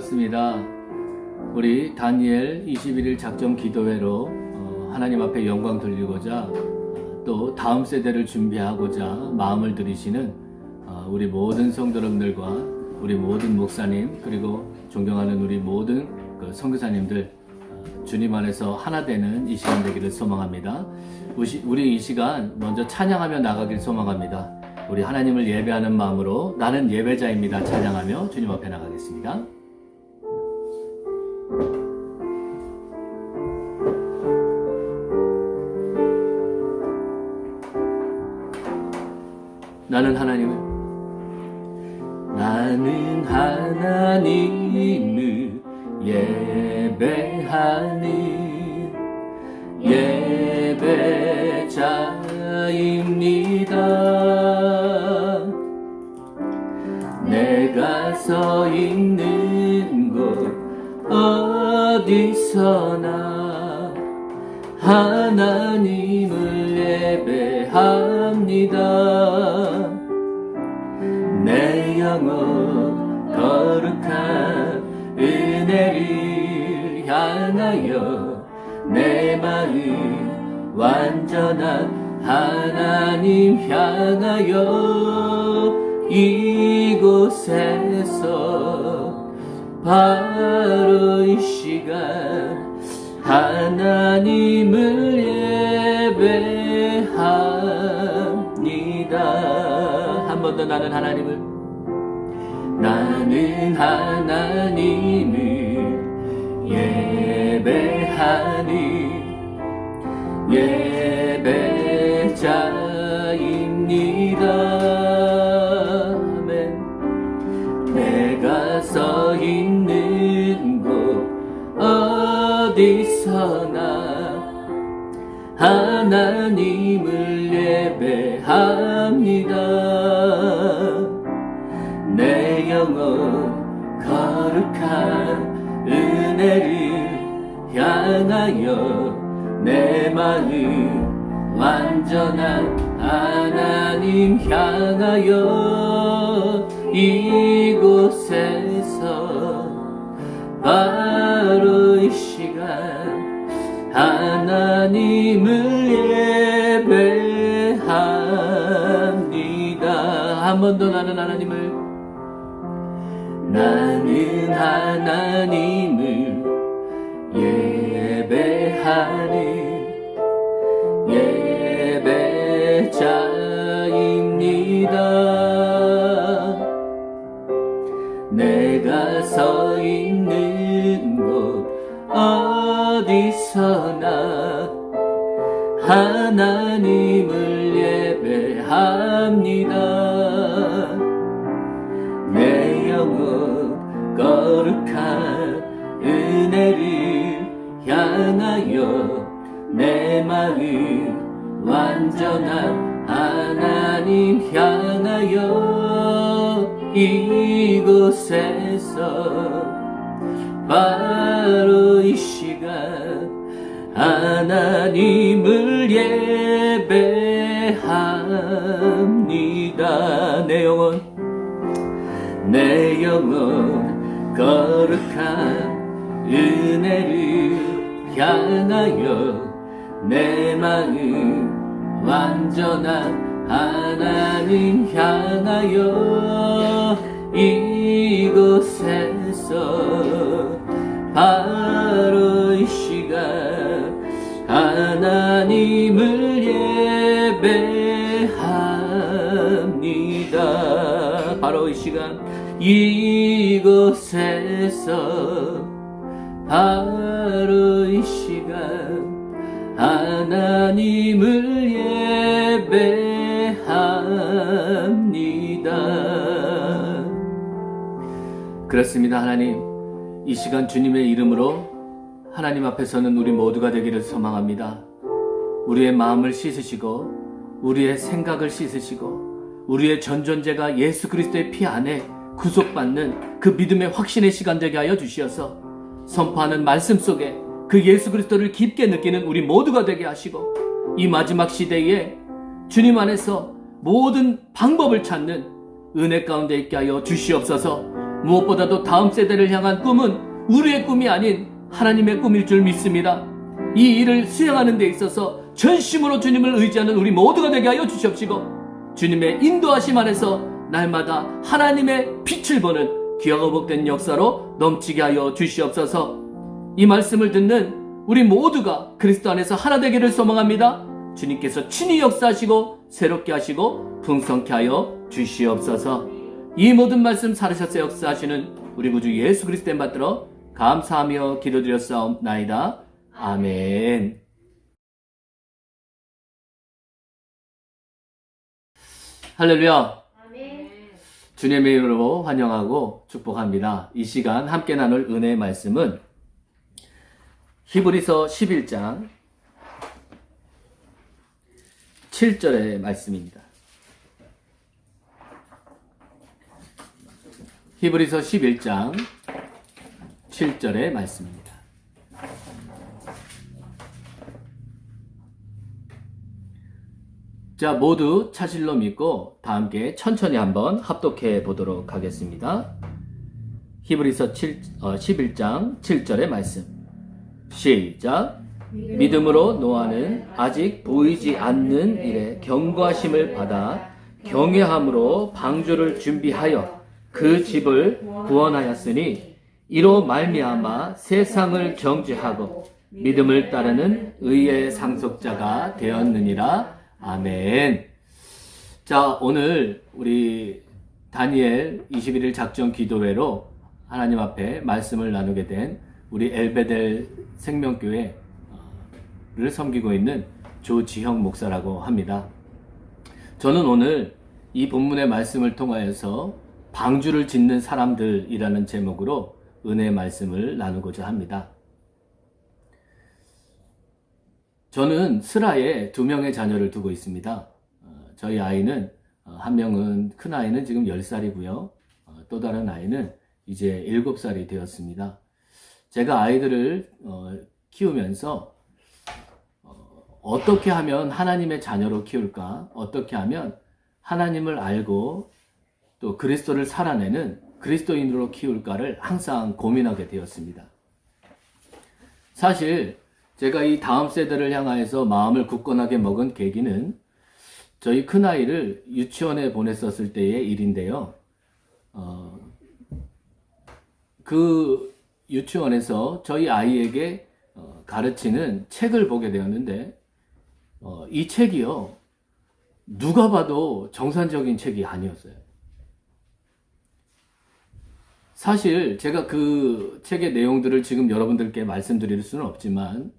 그렇습니다. 우리 다니엘 21일 작정 기도회로 하나님 앞에 영광 돌리고자 또 다음 세대를 준비하고자 마음을 들이시는 우리 모든 성도님들과 우리 모든 목사님 그리고 존경하는 우리 모든 선교사님들 주님 안에서 하나 되는 이 시간 되기를 소망합니다. 우리 이 시간 먼저 찬양하며 나가길 소망합니다. 우리 하나님을 예배하는 마음으로 나는 예배자입니다 찬양하며 주님 앞에 나가겠습니다. 나는 하나님을 예배하니 예배자입니다. 내가 서 있는 곳 어디서나 하나님을 예배합니다. 내 영혼 거룩한 은혜를 향하여 내 마음 완전한 하나님 향하여 이곳에서 바로 이 시간 하나님을 예배합니다. 한 번 더 나는 하나님을 예배하니 예배자입니다. 아멘. 내가 서 있는 곳 어디서나 하나님을 예배합니다. 내 영혼 거룩한 은혜를 향하여 내 마음 완전한 하나님 향하여 이곳에서 바로 이 시간 하나님을 예배합니다. 한 번 더 나는 하나님을 예배하니 예배자입니다. 내가 서 있는 곳 어디서나 하나님을 예배합니다. 내 영혼 거룩한 은혜를 향하여 내 마음 완전한 하나님 향하여 이곳에서 바로 이 시간 하나님을 예배합니다. 내 영혼 거룩한 은혜를 향하여 내 마음 완전한 하나님 향하여 이곳에서 바로 이 시간 하나님을 예배합니다. 바로 이 시간 이곳에서 바로 이 시간 하나님을 예배합니다. 그렇습니다. 하나님, 이 시간 주님의 이름으로 하나님 앞에 서는 우리 모두가 되기를 소망합니다. 우리의 마음을 씻으시고 우리의 생각을 씻으시고 우리의 전존재가 예수 그리스도의 피 안에 구속받는 그 믿음의 확신의 시간 되게 하여 주시어서 선포하는 말씀 속에 그 예수 그리스도를 깊게 느끼는 우리 모두가 되게 하시고 이 마지막 시대에 주님 안에서 모든 방법을 찾는 은혜 가운데 있게 하여 주시옵소서. 무엇보다도 다음 세대를 향한 꿈은 우리의 꿈이 아닌 하나님의 꿈일 줄 믿습니다. 이 일을 수행하는 데 있어서 전심으로 주님을 의지하는 우리 모두가 되게 하여 주시옵시고, 주님의 인도하심 안에서 날마다 하나님의 빛을 보는 귀하고 복된 역사로 넘치게 하여 주시옵소서. 이 말씀을 듣는 우리 모두가 그리스도 안에서 하나 되기를 소망합니다. 주님께서 친히 역사하시고 새롭게 하시고 풍성케 하여 주시옵소서. 이 모든 말씀 살으셔서 역사하시는 우리 구주 예수 그리스도의 받들어 감사하며 기도드렸사옵나이다. 아멘. 할렐루야. 아멘. 주님의 이름으로 환영하고 축복합니다. 이 시간 함께 나눌 은혜의 말씀은 히브리서 11장 7절의 말씀입니다. 히브리서 11장 7절의 말씀입니다. 자, 모두 차실로 믿고 다 함께 천천히 한번 합독해 보도록 하겠습니다. 히브리서 11장 7절의 말씀. 시작. 믿음으로 노아는 아직 보이지 않는 일에 경고하심을 받아 경외함으로 방주를 준비하여 그 집을 구원하였으니 이로 말미암아 세상을 정죄하고 믿음을 따르는 의의 상속자가 되었느니라. 아멘. 자, 오늘 우리 다니엘 21일 작전 기도회로 하나님 앞에 말씀을 나누게 된 우리 엘베델 생명교회를 섬기고 있는 조지형 목사라고 합니다. 저는 오늘 이 본문의 말씀을 통하여서 방주를 짓는 사람들이라는 제목으로 은혜의 말씀을 나누고자 합니다. 저는 슬하에 2명의 자녀를 두고 있습니다. 저희 아이는 한 명은, 큰 아이는 지금 10살이고요. 또 다른 아이는 이제 7살이 되었습니다. 제가 아이들을 키우면서 어떻게 하면 하나님의 자녀로 키울까? 어떻게 하면 하나님을 알고 또 그리스도를 살아내는 그리스도인으로 키울까를 항상 고민하게 되었습니다. 사실 제가 이 다음 세대를 향하여서 마음을 굳건하게 먹은 계기는 저희 큰아이를 유치원에 보냈었을 때의 일인데요. 그 유치원에서 저희 아이에게 가르치는 책을 보게 되었는데 이 책이요, 누가 봐도 정상적인 책이 아니었어요. 사실 제가 그 책의 내용들을 지금 여러분들께 말씀드릴 수는 없지만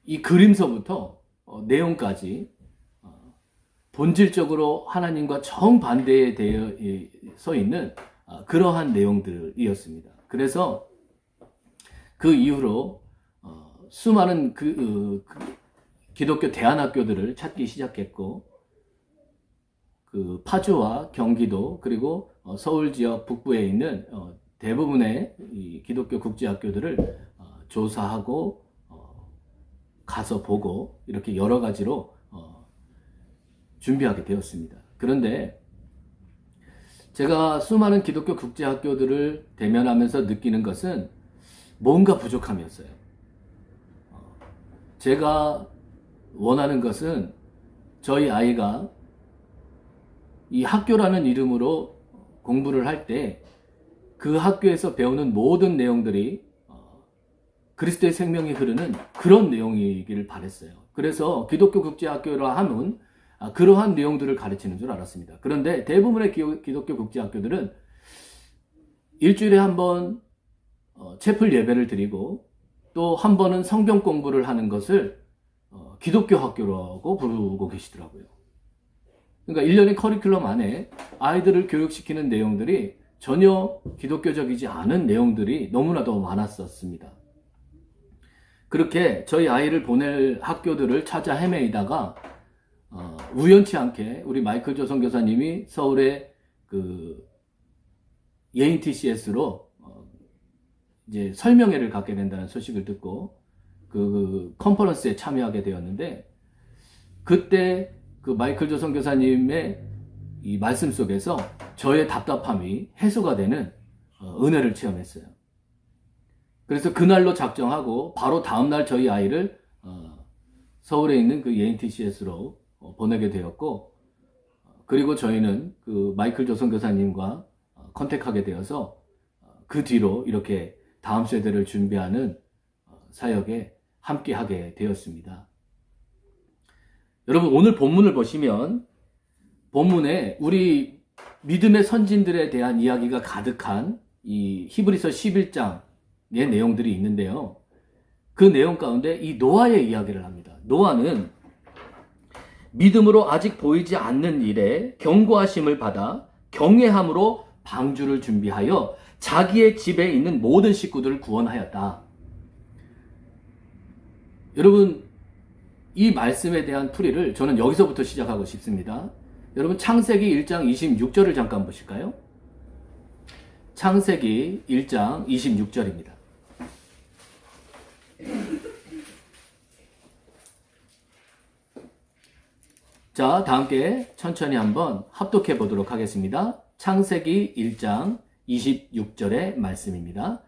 이 그림서부터 내용까지 본질적으로 하나님과 정반대에 서 있는 그러한 내용들이었습니다. 그래서 그 이후로 수많은 기독교 대안학교들을 찾기 시작했고, 그 파주와 경기도 그리고 서울 지역 북부에 있는 대부분의 이 기독교 국제학교들을 조사하고 가서 보고 이렇게 여러 가지로 준비하게 되었습니다. 그런데 제가 수많은 기독교 국제학교들을 대면하면서 느끼는 것은 뭔가 부족함이었어요. 제가 원하는 것은 저희 아이가 이 학교라는 이름으로 공부를 할 때 그 학교에서 배우는 모든 내용들이 그리스도의 생명이 흐르는 그런 내용이기를 바랬어요. 그래서 기독교 국제학교라 하면 그러한 내용들을 가르치는 줄 알았습니다. 그런데 대부분의 기독교 국제학교들은 일주일에 한 번 채플 예배를 드리고 또 한 번은 성경 공부를 하는 것을 기독교 학교라고 부르고 계시더라고요. 그러니까 1년의 커리큘럼 안에 아이들을 교육시키는 내용들이 전혀 기독교적이지 않은 내용들이 너무나도 많았었습니다. 그렇게 저희 아이를 보낼 학교들을 찾아 헤매이다가 우연치 않게 우리 마이클 조 선교사님이 서울의 그 예인 TCS로 이제 설명회를 갖게 된다는 소식을 듣고 그 컨퍼런스에 참여하게 되었는데, 그때 그 마이클 조 선교사님의 이 말씀 속에서 저의 답답함이 해소가 되는 은혜를 체험했어요. 그래서 그날로 작정하고 바로 다음날 저희 아이를 서울에 있는 그 ENTCS로 보내게 되었고, 그리고 저희는 그 마이클 조선 교사님과 컨택하게 되어서 그 뒤로 이렇게 다음 세대를 준비하는 사역에 함께하게 되었습니다. 여러분, 오늘 본문을 보시면 본문에 우리 믿음의 선진들에 대한 이야기가 가득한 이 히브리서 11장의 내용들이 있는데요. 그 내용 가운데 이 노아의 이야기를 합니다. 노아는 믿음으로 아직 보이지 않는 일에 경고하심을 받아 경외함으로 방주를 준비하여 자기의 집에 있는 모든 식구들을 구원하였다. 여러분, 이 말씀에 대한 풀이를 저는 여기서부터 시작하고 싶습니다. 여러분, 창세기 1장 26절을 잠깐 보실까요? 창세기 1장 26절입니다. 자, 다 함께 천천히 한번 합독해 보도록 하겠습니다. 창세기 1장 26절의 말씀입니다.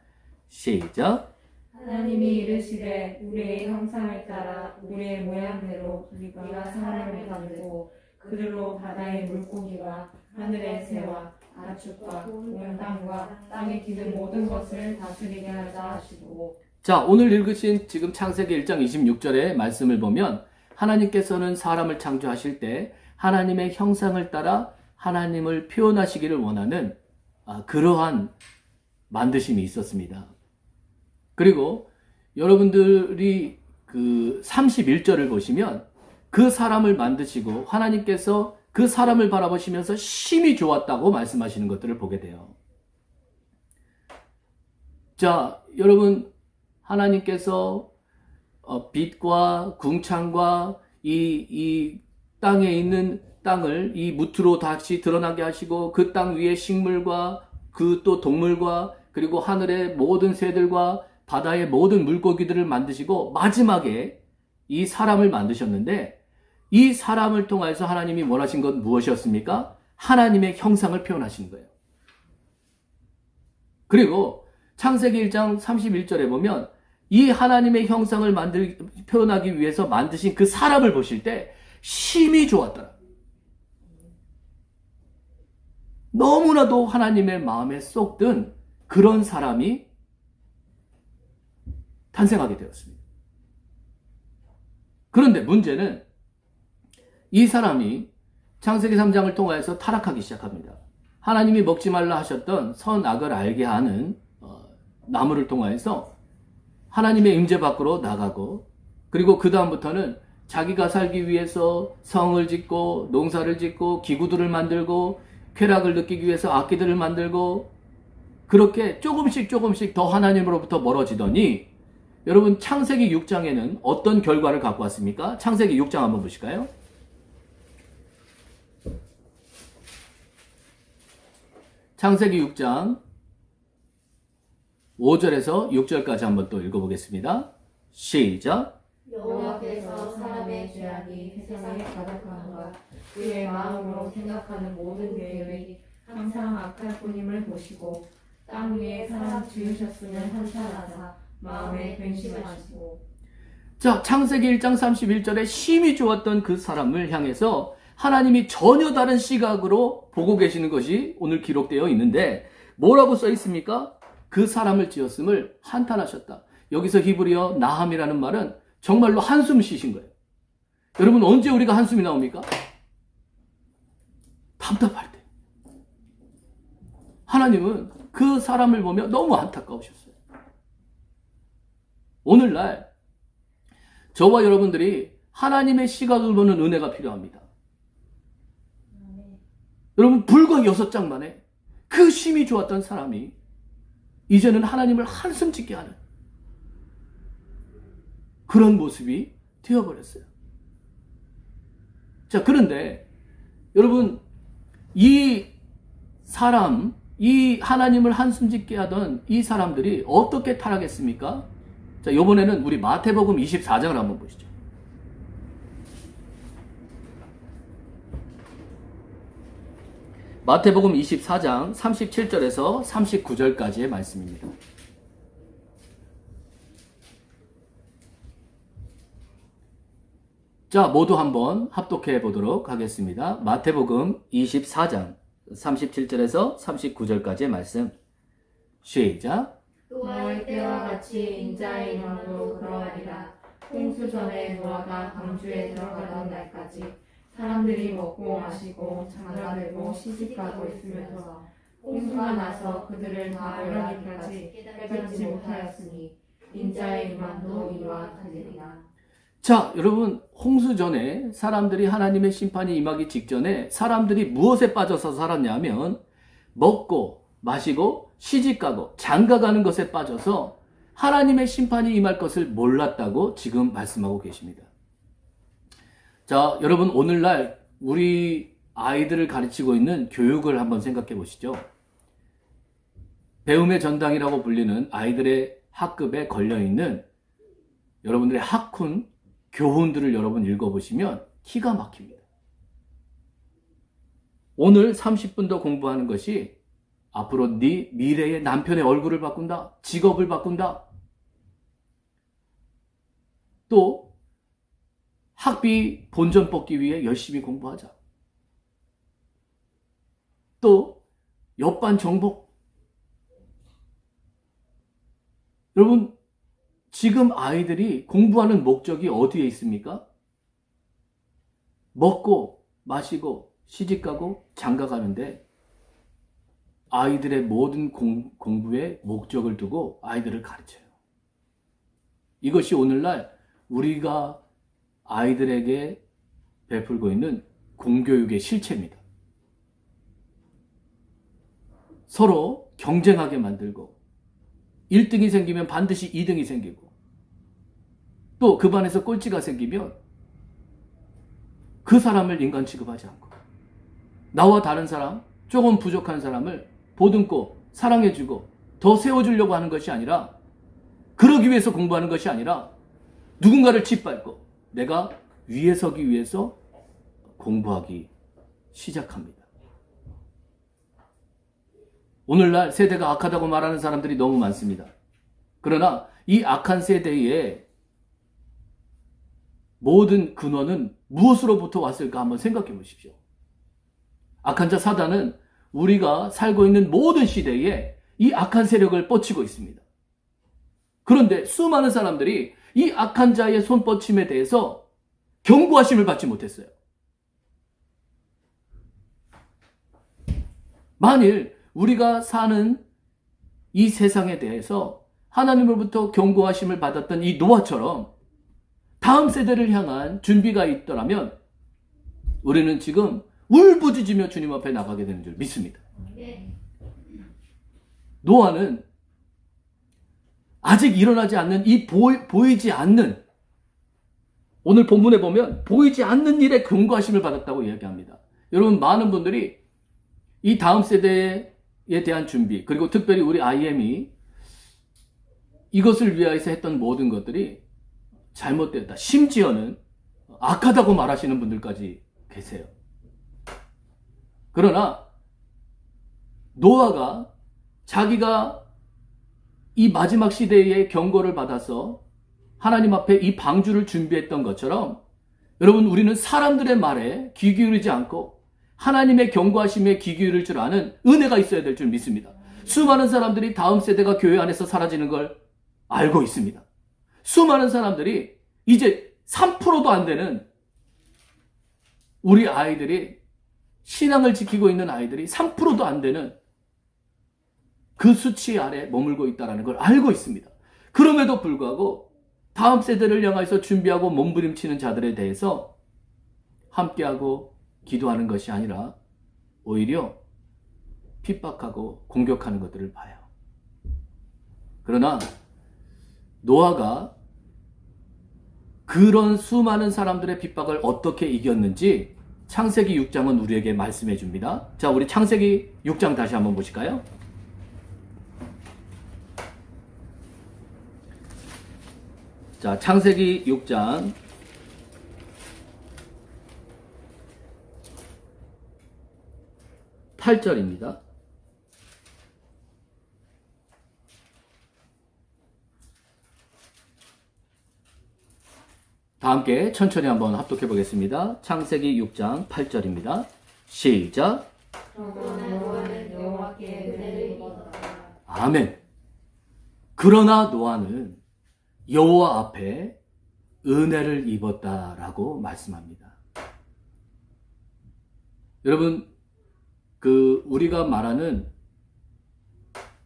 시작. 하나님이 이르시되 우리의 형상을 따라 우리의 모양대로 우리가 사람을 만들고 그들로 바다의 물고기와 하늘의 새와 가축과 온 땅과 땅에 기는 모든 것을 다스리게 하자 하시고. 자, 오늘 읽으신 지금 창세기 1장 26절의 말씀을 보면 하나님께서는 사람을 창조하실 때 하나님의 형상을 따라 하나님을 표현하시기를 원하는 그러한 만드심이 있었습니다. 그리고 여러분들이 그 31절을 보시면 그 사람을 만드시고 하나님께서 그 사람을 바라보시면서 심히 좋았다고 말씀하시는 것들을 보게 돼요. 자, 여러분, 하나님께서 빛과 궁창과 이 땅에 있는 땅을 이 무트로 다시 드러나게 하시고 그 땅 위에 식물과 그 또 동물과 그리고 하늘의 모든 새들과 바다의 모든 물고기들을 만드시고 마지막에 이 사람을 만드셨는데, 이 사람을 통해서 하나님이 원하신 건 무엇이었습니까? 하나님의 형상을 표현하신 거예요. 그리고 창세기 1장 31절에 보면 이 하나님의 형상을 표현하기 위해서 만드신 그 사람을 보실 때 심히 좋았더라. 너무나도 하나님의 마음에 쏙 든 그런 사람이 탄생하게 되었습니다. 그런데 문제는 이 사람이 창세기 3장을 통하여서 타락하기 시작합니다. 하나님이 먹지 말라 하셨던 선악을 알게 하는 나무를 통하여서 하나님의 임재 밖으로 나가고, 그리고 그 다음부터는 자기가 살기 위해서 성을 짓고 농사를 짓고 기구들을 만들고 쾌락을 느끼기 위해서 악기들을 만들고, 그렇게 조금씩 더 하나님으로부터 멀어지더니, 여러분, 창세기 6장에는 어떤 결과를 갖고 왔습니까? 창세기 6장 한번 보실까요? 창세기 6장 5절에서 6절까지 한번 또 읽어보겠습니다. 시작. 여호와께서 사람의 죄악이 세상에 가득함과 그의 마음으로 생각하는 모든 계획이 항상 악할 뿐임을 보시고 땅 위에 사람 지으셨으면 한탄하사 마음에 근심하시고. 자, 창세기 1장 31절에 심히 좋았던 그 사람을 향해서 하나님이 전혀 다른 시각으로 보고 계시는 것이 오늘 기록되어 있는데, 뭐라고 써 있습니까? 그 사람을 지었음을 한탄하셨다. 여기서 히브리어 나함이라는 말은 정말로 한숨 쉬신 거예요. 여러분, 언제 우리가 한숨이 나옵니까? 답답할 때. 하나님은 그 사람을 보며 너무 안타까우셨어요. 오늘날 저와 여러분들이 하나님의 시각을 보는 은혜가 필요합니다. 여러분, 불과 6장 만에 그 심히 좋았던 사람이 이제는 하나님을 한숨 짓게 하는 그런 모습이 되어버렸어요. 자, 그런데 여러분, 이 사람, 이 하나님을 한숨 짓게 하던 이 사람들이 어떻게 타락했습니까? 자, 이번에는 우리 마태복음 24장을 한번 보시죠. 마태복음 24장 37절에서 39절까지의 말씀입니다. 자, 모두 한번 합독해 보도록 하겠습니다. 마태복음 24장 37절에서 39절까지의 말씀. 시작. 노아의 때와 같이 인자의 이름으로 그러하리라. 홍수 전에 노아가 방주에 들어가던 날까지 사람들이 먹고 마시고 장가들고 시집가고 있으면서 홍수가 나서 그들을 다 멸하기까지 깨닫지 못하였으니 인자의 임함도 이와 같으리라. 자, 여러분, 홍수 전에 사람들이 하나님의 심판이 임하기 직전에 사람들이 무엇에 빠져서 살았냐면 먹고 마시고 시집가고 장가가는 것에 빠져서 하나님의 심판이 임할 것을 몰랐다고 지금 말씀하고 계십니다. 자, 여러분, 오늘날 우리 아이들을 가르치고 있는 교육을 한번 생각해 보시죠. 배움의 전당이라고 불리는 아이들의 학급에 걸려있는 여러분들의 학훈, 교훈들을 여러분 읽어보시면 기가 막힙니다. 오늘 30분 더 공부하는 것이 앞으로 네 미래의 남편의 얼굴을 바꾼다, 직업을 바꾼다, 또 학비 본전 뽑기 위해 열심히 공부하자, 또 옆반 정복. 여러분, 지금 아이들이 공부하는 목적이 어디에 있습니까? 먹고 마시고 시집가고 장가가는데 아이들의 모든 공부에 목적을 두고 아이들을 가르쳐요. 이것이 오늘날 우리가 아이들에게 베풀고 있는 공교육의 실체입니다. 서로 경쟁하게 만들고 1등이 생기면 반드시 2등이 생기고 또 그 반에서 꼴찌가 생기면 그 사람을 인간 취급하지 않고 나와 다른 사람, 조금 부족한 사람을 보듬고 사랑해주고 더 세워주려고 하는 것이 아니라, 그러기 위해서 공부하는 것이 아니라 누군가를 짓밟고 내가 위에 서기 위해서 공부하기 시작합니다. 오늘날 세대가 악하다고 말하는 사람들이 너무 많습니다. 그러나 이 악한 세대의 모든 근원은 무엇으로부터 왔을까 한번 생각해 보십시오. 악한 자 사단은 우리가 살고 있는 모든 시대에 이 악한 세력을 뻗치고 있습니다. 그런데 수많은 사람들이 이 악한 자의 손뻗침에 대해서 경고하심을 받지 못했어요. 만일 우리가 사는 이 세상에 대해서 하나님으로부터 경고하심을 받았던 이 노아처럼 다음 세대를 향한 준비가 있더라면 우리는 지금 울부짖으며 주님 앞에 나가게 되는 줄 믿습니다. 노아는 아직 일어나지 않는 이 보이지 않는, 오늘 본문에 보면 보이지 않는 일에 경고하심을 받았다고 이야기합니다. 여러분, 많은 분들이 이 다음 세대에 대한 준비, 그리고 특별히 우리 IM이 이것을 위하여서 했던 모든 것들이 잘못됐다, 심지어는 악하다고 말하시는 분들까지 계세요. 그러나 노아가 자기가 이 마지막 시대의 경고를 받아서 하나님 앞에 이 방주를 준비했던 것처럼, 여러분, 우리는 사람들의 말에 귀 기울이지 않고 하나님의 경고하심에 귀 기울일 줄 아는 은혜가 있어야 될 줄 믿습니다. 수많은 사람들이 다음 세대가 교회 안에서 사라지는 걸 알고 있습니다. 수많은 사람들이 이제 3%도 안 되는 우리 아이들이, 신앙을 지키고 있는 아이들이 3%도 안 되는 그 수치 아래 머물고 있다는 걸 알고 있습니다. 그럼에도 불구하고 다음 세대를 향해서 준비하고 몸부림치는 자들에 대해서 함께하고 기도하는 것이 아니라 오히려 핍박하고 공격하는 것들을 봐요. 그러나 노아가 그런 수많은 사람들의 핍박을 어떻게 이겼는지 창세기 6장은 우리에게 말씀해 줍니다. 자, 우리 창세기 6장 다시 한번 보실까요? 자, 창세기 6장 8절입니다. 다 함께 천천히 한번 합독해 보겠습니다. 창세기 6장 8절입니다. 시작. 그러나 노아는 여호와께 은혜를 입었다. 아멘. 그러나 노아는 여호와 앞에 은혜를 입었다라고 말씀합니다. 여러분, 우리가 말하는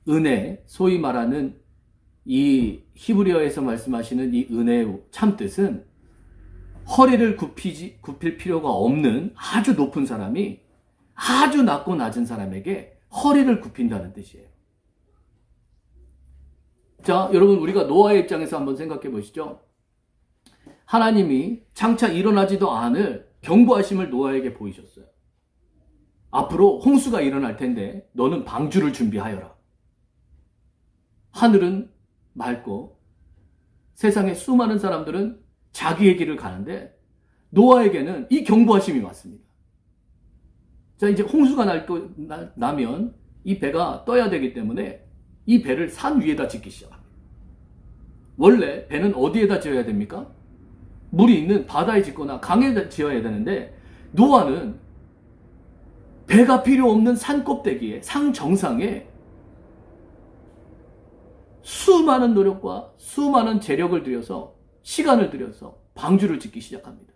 은혜, 소위 말하는 이 히브리어에서 말씀하시는 이 은혜의 참뜻은 허리를 굽힐 필요가 없는 아주 높은 사람이 아주 낮고 낮은 사람에게 허리를 굽힌다는 뜻이에요. 자, 여러분, 우리가 노아의 입장에서 한번 생각해 보시죠. 하나님이 장차 일어나지도 않을 경고하심을 노아에게 보이셨어요. 앞으로 홍수가 일어날 텐데 너는 방주를 준비하여라. 하늘은 맑고 세상의 수많은 사람들은 자기의 길을 가는데 노아에게는 이 경고하심이 왔습니다. 자, 이제 홍수가 나면 이 배가 떠야 되기 때문에 이 배를 산 위에다 짓기 시작합니다. 원래 배는 어디에다 지어야 됩니까? 물이 있는 바다에 짓거나 강에다 지어야 되는데 노아는 배가 필요 없는 산 꼭대기에, 상 정상에 수많은 노력과 수많은 재력을 들여서 시간을 들여서 방주를 짓기 시작합니다.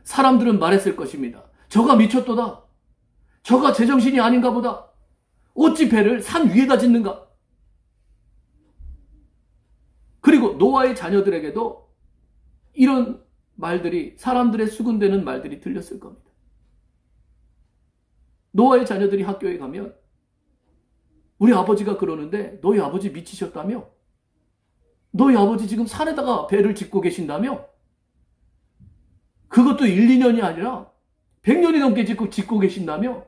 사람들은 말했을 것입니다. 저가 미쳤도다. 저가 제정신이 아닌가 보다. 어찌 배를 산 위에다 짓는가? 그리고 노아의 자녀들에게도 이런 말들이, 사람들의 수군되는 말들이 들렸을 겁니다. 노아의 자녀들이 학교에 가면 우리 아버지가 그러는데 너희 아버지 미치셨다며? 너희 아버지 지금 산에다가 배를 짓고 계신다며? 그것도 1, 2년이 아니라 100년이 넘게 짓고 계신다며?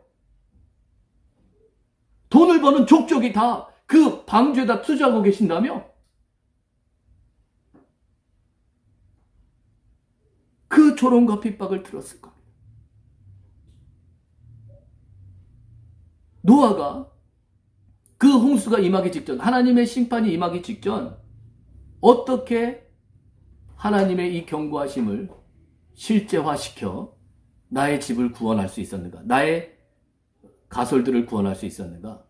돈을 버는 족족이 다 그 방주에다 투자하고 계신다며? 그 조롱과 핍박을 들었을 겁니다. 노아가 그 홍수가 임하기 직전, 하나님의 심판이 임하기 직전 어떻게 하나님의 이 경고하심을 실제화시켜 나의 집을 구원할 수 있었는가? 나의 가솔들을 구원할 수 있었는가?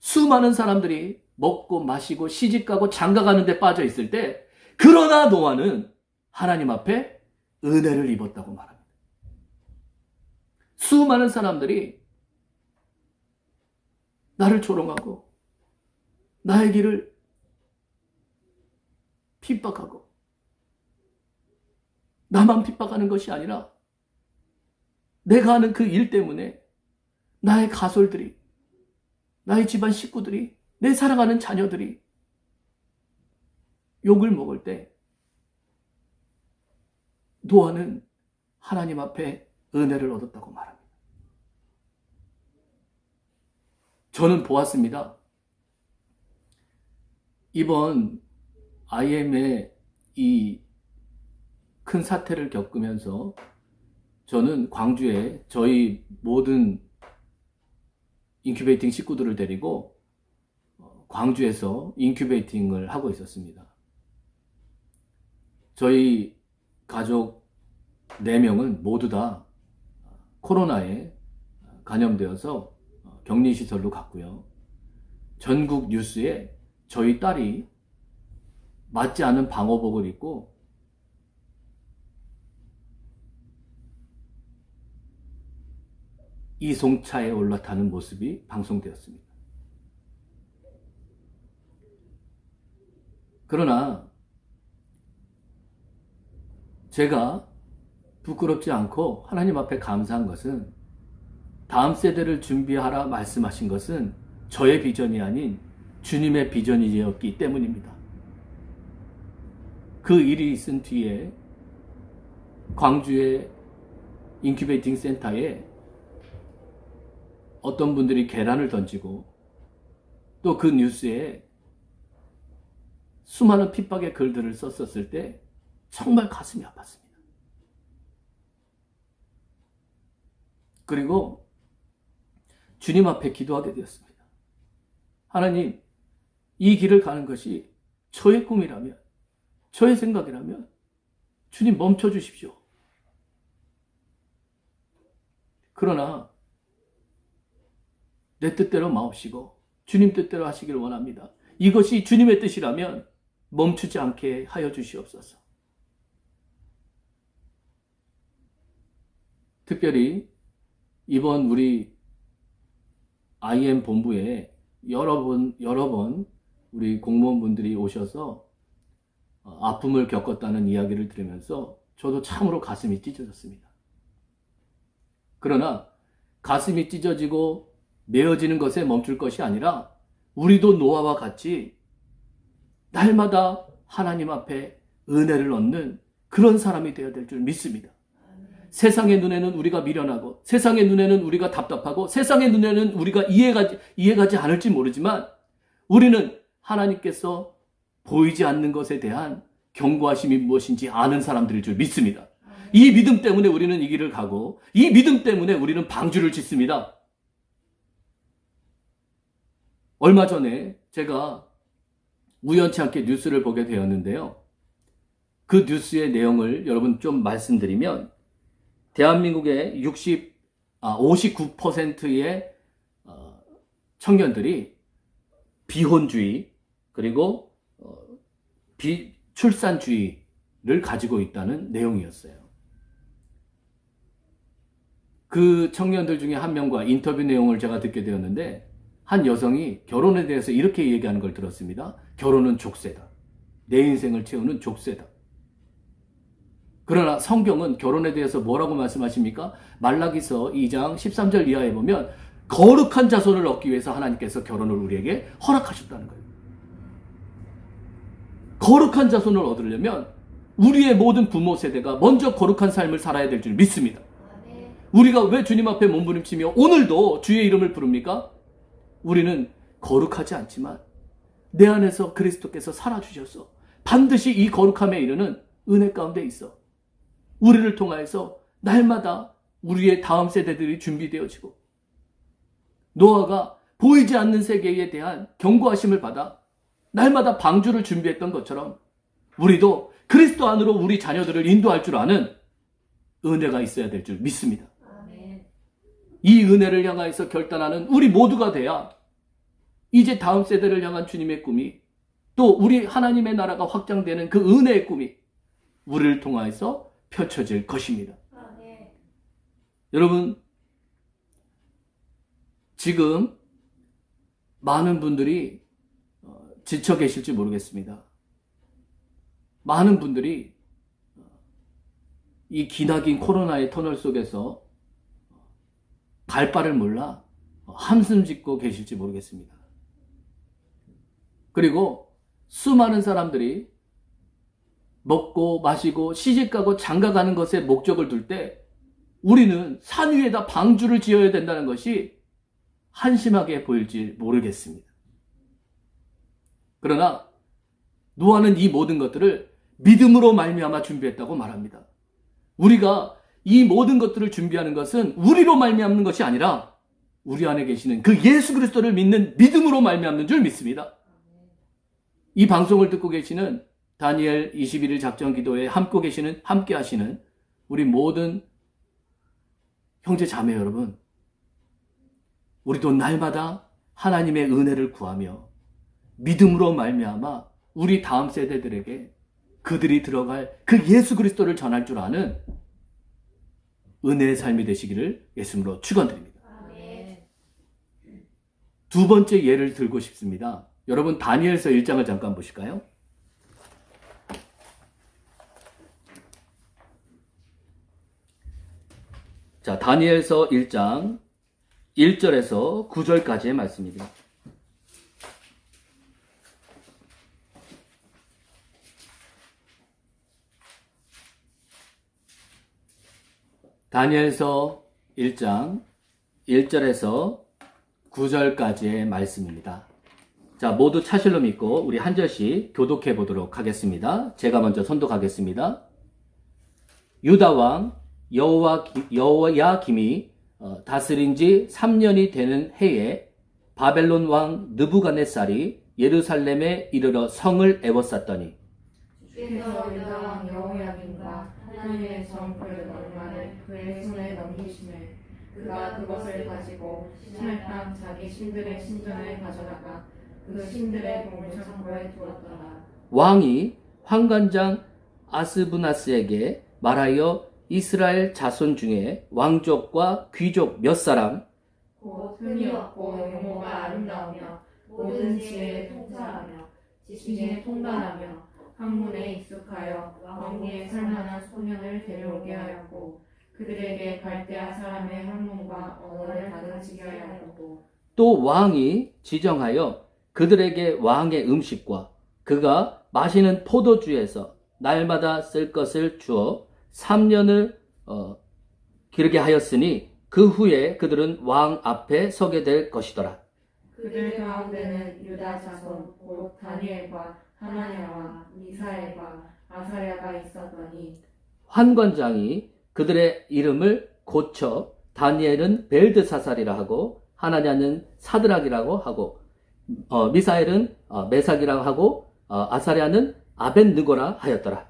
수많은 사람들이 먹고 마시고 시집가고 장가가는 데 빠져 있을 때 그러나 노아는 하나님 앞에 은혜를 입었다고 말합니다. 수많은 사람들이 나를 조롱하고 나의 길을 핍박하고 나만 핍박하는 것이 아니라 내가 하는 그 일 때문에 나의 가솔들이, 나의 집안 식구들이, 내 사랑하는 자녀들이 욕을 먹을 때 노아는 하나님 앞에 은혜를 얻었다고 말합니다. 저는 보았습니다. 이번 IM의 이 큰 사태를 겪으면서 저는 광주에 저희 모든 인큐베이팅 식구들을 데리고 광주에서 인큐베이팅을 하고 있었습니다. 저희 가족 4명은 모두 다 코로나에 감염되어서 격리시설로 갔고요. 전국 뉴스에 저희 딸이 맞지 않은 방호복을 입고 이송차에 올라타는 모습이 방송되었습니다. 그러나 제가 부끄럽지 않고 하나님 앞에 감사한 것은 다음 세대를 준비하라 말씀하신 것은 저의 비전이 아닌 주님의 비전이었기 때문입니다. 그 일이 있은 뒤에 광주의 인큐베이팅 센터에 어떤 분들이 계란을 던지고 또 그 뉴스에 수많은 핍박의 글들을 썼었을 때 정말 가슴이 아팠습니다. 그리고 주님 앞에 기도하게 되었습니다. 하나님, 이 길을 가는 것이 저의 꿈이라면, 저의 생각이라면 주님 멈춰 주십시오. 그러나 내 뜻대로 마옵시고 주님 뜻대로 하시길 원합니다. 이것이 주님의 뜻이라면 멈추지 않게 하여 주시옵소서. 특별히 이번 우리 IM 본부에 여러 번 우리 공무원분들이 오셔서 아픔을 겪었다는 이야기를 들으면서 저도 참으로 가슴이 찢어졌습니다. 그러나 가슴이 찢어지고 메어지는 것에 멈출 것이 아니라 우리도 노아와 같이 날마다 하나님 앞에 은혜를 얻는 그런 사람이 되어야 될 줄 믿습니다. 세상의 눈에는 우리가 미련하고 세상의 눈에는 우리가 답답하고 세상의 눈에는 우리가 이해가지 않을지 모르지만 우리는 하나님께서 보이지 않는 것에 대한 견고하심이 무엇인지 아는 사람들일 줄 믿습니다. 이 믿음 때문에 우리는 이 길을 가고 이 믿음 때문에 우리는 방주를 짓습니다. 얼마 전에 제가 우연치 않게 뉴스를 보게 되었는데요. 그 뉴스의 내용을 여러분 좀 말씀드리면 대한민국의 59%의 청년들이 비혼주의 그리고 비출산주의를 가지고 있다는 내용이었어요. 그 청년들 중에 한 명과 인터뷰 내용을 제가 듣게 되었는데 한 여성이 결혼에 대해서 이렇게 얘기하는 걸 들었습니다. 결혼은 족쇄다. 내 인생을 채우는 족쇄다. 그러나 성경은 결혼에 대해서 뭐라고 말씀하십니까? 말라기서 2장 13절 이하에 보면 거룩한 자손을 얻기 위해서 하나님께서 결혼을 우리에게 허락하셨다는 거예요. 거룩한 자손을 얻으려면 우리의 모든 부모 세대가 먼저 거룩한 삶을 살아야 될 줄 믿습니다. 우리가 왜 주님 앞에 몸부림치며 오늘도 주의 이름을 부릅니까? 우리는 거룩하지 않지만 내 안에서 그리스도께서 살아주셔서 반드시 이 거룩함에 이르는 은혜 가운데 있어 우리를 통하여서 날마다 우리의 다음 세대들이 준비되어지고 노아가 보이지 않는 세계에 대한 경고하심을 받아 날마다 방주를 준비했던 것처럼 우리도 그리스도 안으로 우리 자녀들을 인도할 줄 아는 은혜가 있어야 될 줄 믿습니다. 이 은혜를 향하여서 결단하는 우리 모두가 돼야 이제 다음 세대를 향한 주님의 꿈이 또 우리 하나님의 나라가 확장되는 그 은혜의 꿈이 우리를 통하여서 펼쳐질 것입니다. 여러분, 지금 많은 분들이 지쳐 계실지 모르겠습니다. 많은 분들이 이 기나긴 코로나의 터널 속에서 갈 바를 몰라 한숨 짓고 계실지 모르겠습니다. 그리고 수많은 사람들이 먹고 마시고 시집가고 장가가는 것에 목적을 둘 때 우리는 산 위에다 방주를 지어야 된다는 것이 한심하게 보일지 모르겠습니다. 그러나 노아는 이 모든 것들을 믿음으로 말미암아 준비했다고 말합니다. 우리가 이 모든 것들을 준비하는 것은 우리로 말미암는 것이 아니라 우리 안에 계시는 그 예수 그리스도를 믿는 믿음으로 말미암는 줄 믿습니다. 이 방송을 듣고 계시는 다니엘 21일 작전 기도에 함께 하시는 우리 모든 형제 자매 여러분, 우리도 날마다 하나님의 은혜를 구하며 믿음으로 말미암아 우리 다음 세대들에게 그들이 들어갈 그 예수 그리스도를 전할 줄 아는 은혜의 삶이 되시기를 예수님으로 축원드립니다. 두 번째 예를 들고 싶습니다. 여러분 다니엘서 1장을 잠깐 보실까요? 자, 다니엘서 1장 1절에서 9절까지의 말씀입니다. 다니엘서 1장 1절에서 9절까지의 말씀입니다. 자, 모두 차실로 믿고 우리 한 절씩 교독해 보도록 하겠습니다. 제가 먼저 선독하겠습니다. 유다 왕 여호야김이 다스린 지 3년이 되는 해에 바벨론 왕 느부갓네살이 예루살렘에 이르러 성을 에워쌌더니 주께서 유다 왕 여호야김과 하나님의 성읍을 얼마를 그의 손에 넘기심에 그가 그것을 가지고 신할 땅 자기 신들의 신전에 가져다가 그 신들의 보물창고에 두었더라. 왕이 환관장 아스부나스에게 말하여 이스라엘 자손 중에 왕족과 귀족 몇 사람 곧 흠이 없고 용모가 아름다우며 모든 지혜에 통찰하며 지식에 통달하며 학문에 익숙하여 왕위에 살만한 소년을 데려오게 하였고 그들에게 갈대아 사람의 학문과 언어를 가르치게 하였고 또 왕이 지정하여 그들에게 왕의 음식과 그가 마시는 포도주에서 날마다 쓸 것을 주어 3년을 기르게 하였으니 그 후에 그들은 왕 앞에 서게 될 것이더라. 그들 가운데는 유다 자손 곧 다니엘과 하나냐와 미사엘과 아사랴가 있었더니 환관장이 그들의 이름을 고쳐 다니엘은 벨드사살이라 하고 하나냐는 사드락이라고 하고 미사엘은 메삭이라고 하고 아사랴는 아벤느고라 하였더라.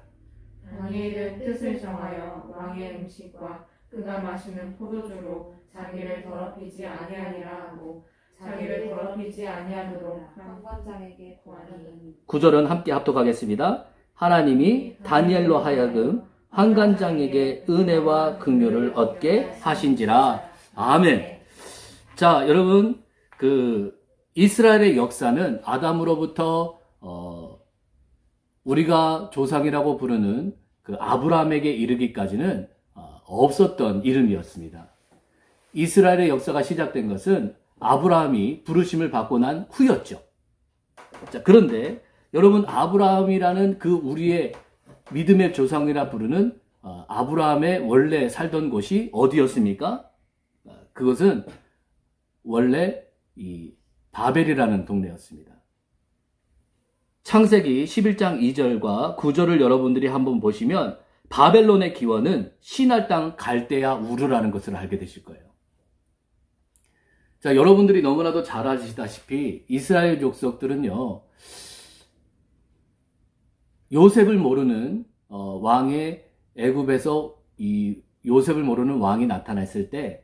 다니엘은 뜻을 정하여 왕의 음식과 그가 마시는 포도주로 자기를 더럽히지 아니하니라 하고 자기를 더럽히지 아니하도록 환관장에게 구하니 9절은 함께 합독하겠습니다. 하나님이 다니엘로 하여금 환관장에게 은혜와 긍휼을 얻게 하신지라. 아멘. 자, 여러분, 이스라엘의 역사는 아담으로부터 우리가 조상이라고 부르는 그 아브라함에게 이르기까지는 없었던 이름이었습니다. 이스라엘의 역사가 시작된 것은 아브라함이 부르심을 받고 난 후였죠. 자, 그런데 여러분, 아브라함이라는 그 우리의 믿음의 조상이라 부르는 아브라함의 원래 살던 곳이 어디였습니까? 그것은 원래 이 바벨이라는 동네였습니다. 창세기 11장 2절과 9절을 여러분들이 한번 보시면 바벨론의 기원은 시날 땅 갈대아 우르라는 것을 알게 되실 거예요. 자, 여러분들이 너무나도 잘 아시다시피 이스라엘 족속들은요, 요셉을 모르는 왕의 애굽에서 이 요셉을 모르는 왕이 나타났을 때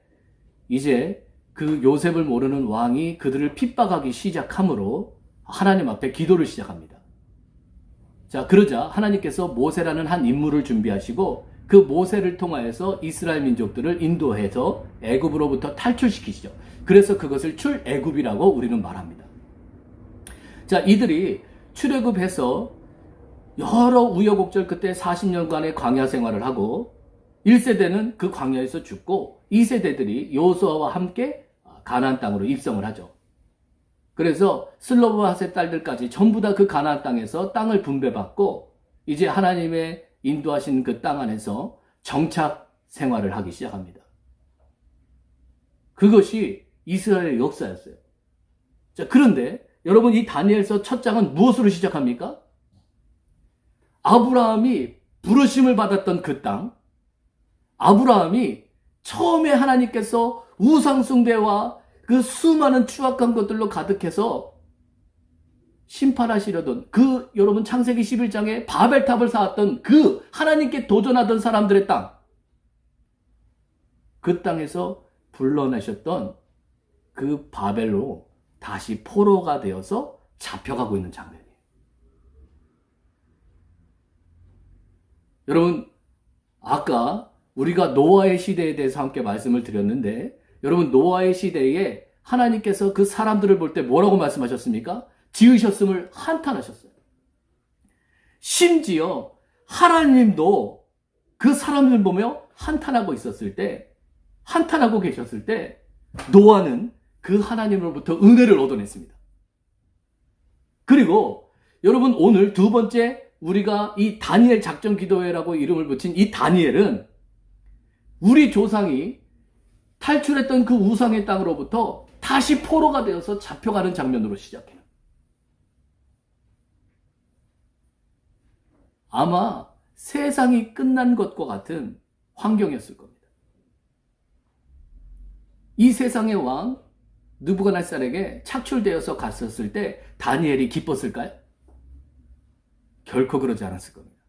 이제 그 요셉을 모르는 왕이 그들을 핍박하기 시작하므로 하나님 앞에 기도를 시작합니다. 자, 그러자 하나님께서 모세라는 한 인물을 준비하시고 그 모세를 통하여서 이스라엘 민족들을 인도해서 애굽으로부터 탈출시키시죠. 그래서 그것을 출애굽이라고 우리는 말합니다. 자, 이들이 출애굽해서 여러 우여곡절 끝에 40년간의 광야 생활을 하고 1세대는 그 광야에서 죽고 2세대들이 여호수아와 함께 가나안 땅으로 입성을 하죠. 그래서 슬로바앗의 딸들까지 전부 다 그 가나안 땅에서 땅을 분배받고 이제 하나님의 인도하신 그 땅 안에서 정착 생활을 하기 시작합니다. 그것이 이스라엘의 역사였어요. 자, 그런데 여러분, 이 다니엘서 첫 장은 무엇으로 시작합니까? 아브라함이 부르심을 받았던 그 땅, 아브라함이 처음에 하나님께서 우상숭배와 그 수많은 추악한 것들로 가득해서 심판하시려던 그 여러분 창세기 11장에 바벨탑을 쌓았던 그 하나님께 도전하던 사람들의 땅, 그 땅에서 불러내셨던 그 바벨로 다시 포로가 되어서 잡혀가고 있는 장면이에요. 여러분, 아까 우리가 노아의 시대에 대해서 함께 말씀을 드렸는데, 여러분, 노아의 시대에 하나님께서 그 사람들을 볼 때 뭐라고 말씀하셨습니까? 지으셨음을 한탄하셨어요. 심지어 하나님도 그 사람을 보며 한탄하고 있었을 때, 한탄하고 계셨을 때 노아는 그 하나님으로부터 은혜를 얻어냈습니다. 그리고 여러분, 오늘 두 번째 우리가 이 다니엘 작전 기도회라고 이름을 붙인 이 다니엘은 우리 조상이 탈출했던 그 우상의 땅으로부터 다시 포로가 되어서 잡혀가는 장면으로 시작해요. 아마 세상이 끝난 것과 같은 환경이었을 겁니다. 이 세상의 왕 느부갓네살에게 착출되어서 갔었을 때 다니엘이 기뻤을까요? 결코 그러지 않았을 겁니다.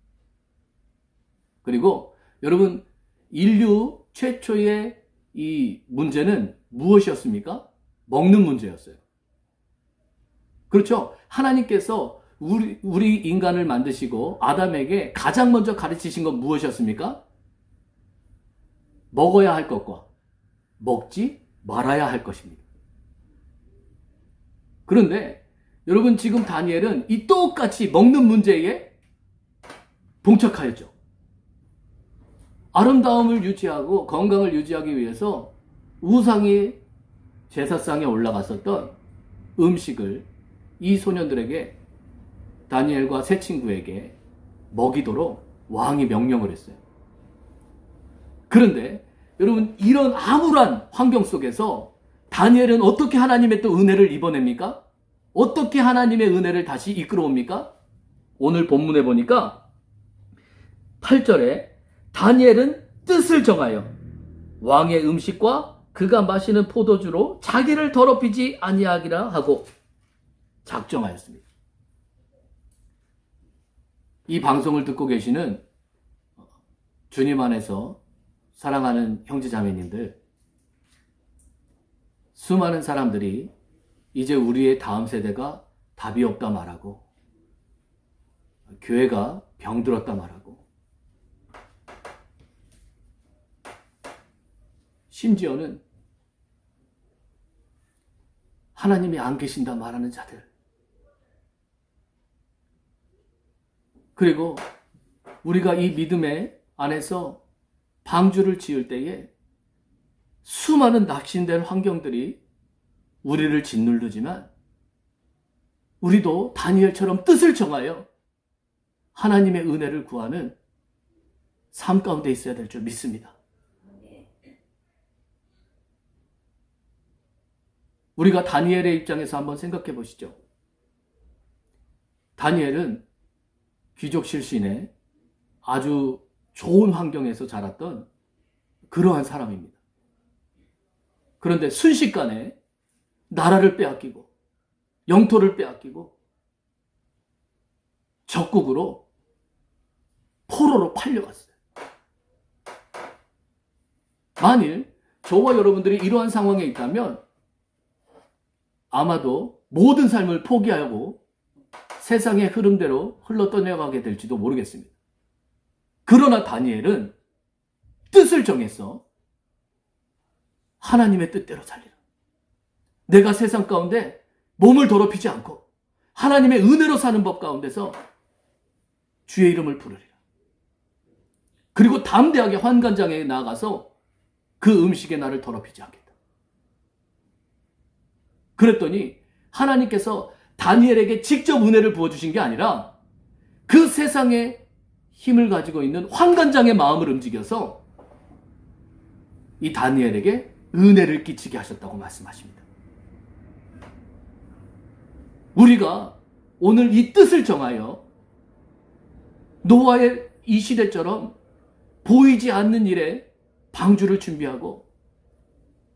그리고 여러분, 인류 최초의 이 문제는 무엇이었습니까? 먹는 문제였어요. 그렇죠? 하나님께서 우리 인간을 만드시고 아담에게 가장 먼저 가르치신 건 무엇이었습니까? 먹어야 할 것과 먹지 말아야 할 것입니다. 그런데 여러분, 지금 다니엘은 이 똑같이 먹는 문제에 봉착하였죠. 아름다움을 유지하고 건강을 유지하기 위해서 우상이 제사상에 올라갔었던 음식을 이 소년들에게, 다니엘과 세 친구에게 먹이도록 왕이 명령을 했어요. 그런데 여러분, 이런 암울한 환경 속에서 다니엘은 어떻게 하나님의 또 은혜를 입어냅니까? 어떻게 하나님의 은혜를 다시 이끌어옵니까? 오늘 본문에 보니까 8절에 다니엘은 뜻을 정하여 왕의 음식과 그가 마시는 포도주로 자기를 더럽히지 아니하기라 하고 작정하였습니다. 이 방송을 듣고 계시는 주님 안에서 사랑하는 형제자매님들, 수많은 사람들이 이제 우리의 다음 세대가 답이 없다 말하고, 교회가 병들었다 말하고, 심지어는 하나님이 안 계신다 말하는 자들, 그리고 우리가 이 믿음의 안에서 방주를 지을 때에 수많은 낙심된 환경들이 우리를 짓누르지만 우리도 다니엘처럼 뜻을 정하여 하나님의 은혜를 구하는 삶 가운데 있어야 될 줄 믿습니다. 우리가 다니엘의 입장에서 한번 생각해 보시죠. 다니엘은 귀족 출신의 아주 좋은 환경에서 자랐던 그러한 사람입니다. 그런데 순식간에 나라를 빼앗기고 영토를 빼앗기고 적국으로 포로로 팔려갔어요. 만일 저와 여러분들이 이러한 상황에 있다면 아마도 모든 삶을 포기하고 세상의 흐름대로 흘러 떠내가게 될지도 모르겠습니다. 그러나 다니엘은 뜻을 정했어. 하나님의 뜻대로 살리라. 내가 세상 가운데 몸을 더럽히지 않고 하나님의 은혜로 사는 법 가운데서 주의 이름을 부르리라. 그리고 담대하게 환관장에 나아가서 그 음식에 나를 더럽히지 않겠다. 그랬더니 하나님께서 다니엘에게 직접 은혜를 부어주신 게 아니라 그 세상에 힘을 가지고 있는 환관장의 마음을 움직여서 이 다니엘에게 은혜를 끼치게 하셨다고 말씀하십니다. 우리가 오늘 이 뜻을 정하여 노아의 이 시대처럼 보이지 않는 일에 방주를 준비하고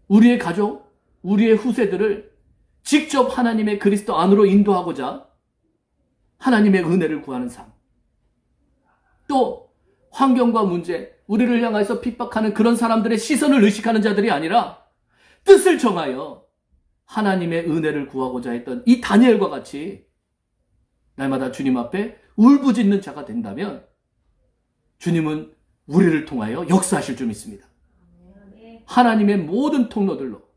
우리의 가족, 우리의 후세들을 직접 하나님의 그리스도 안으로 인도하고자 하나님의 은혜를 구하는 삶. 또 환경과 문제, 우리를 향해서 핍박하는 그런 사람들의 시선을 의식하는 자들이 아니라 뜻을 정하여 하나님의 은혜를 구하고자 했던 이 다니엘과 같이 날마다 주님 앞에 울부짖는 자가 된다면 주님은 우리를 통하여 역사하실 줄 믿습니다. 하나님의 모든 통로들로,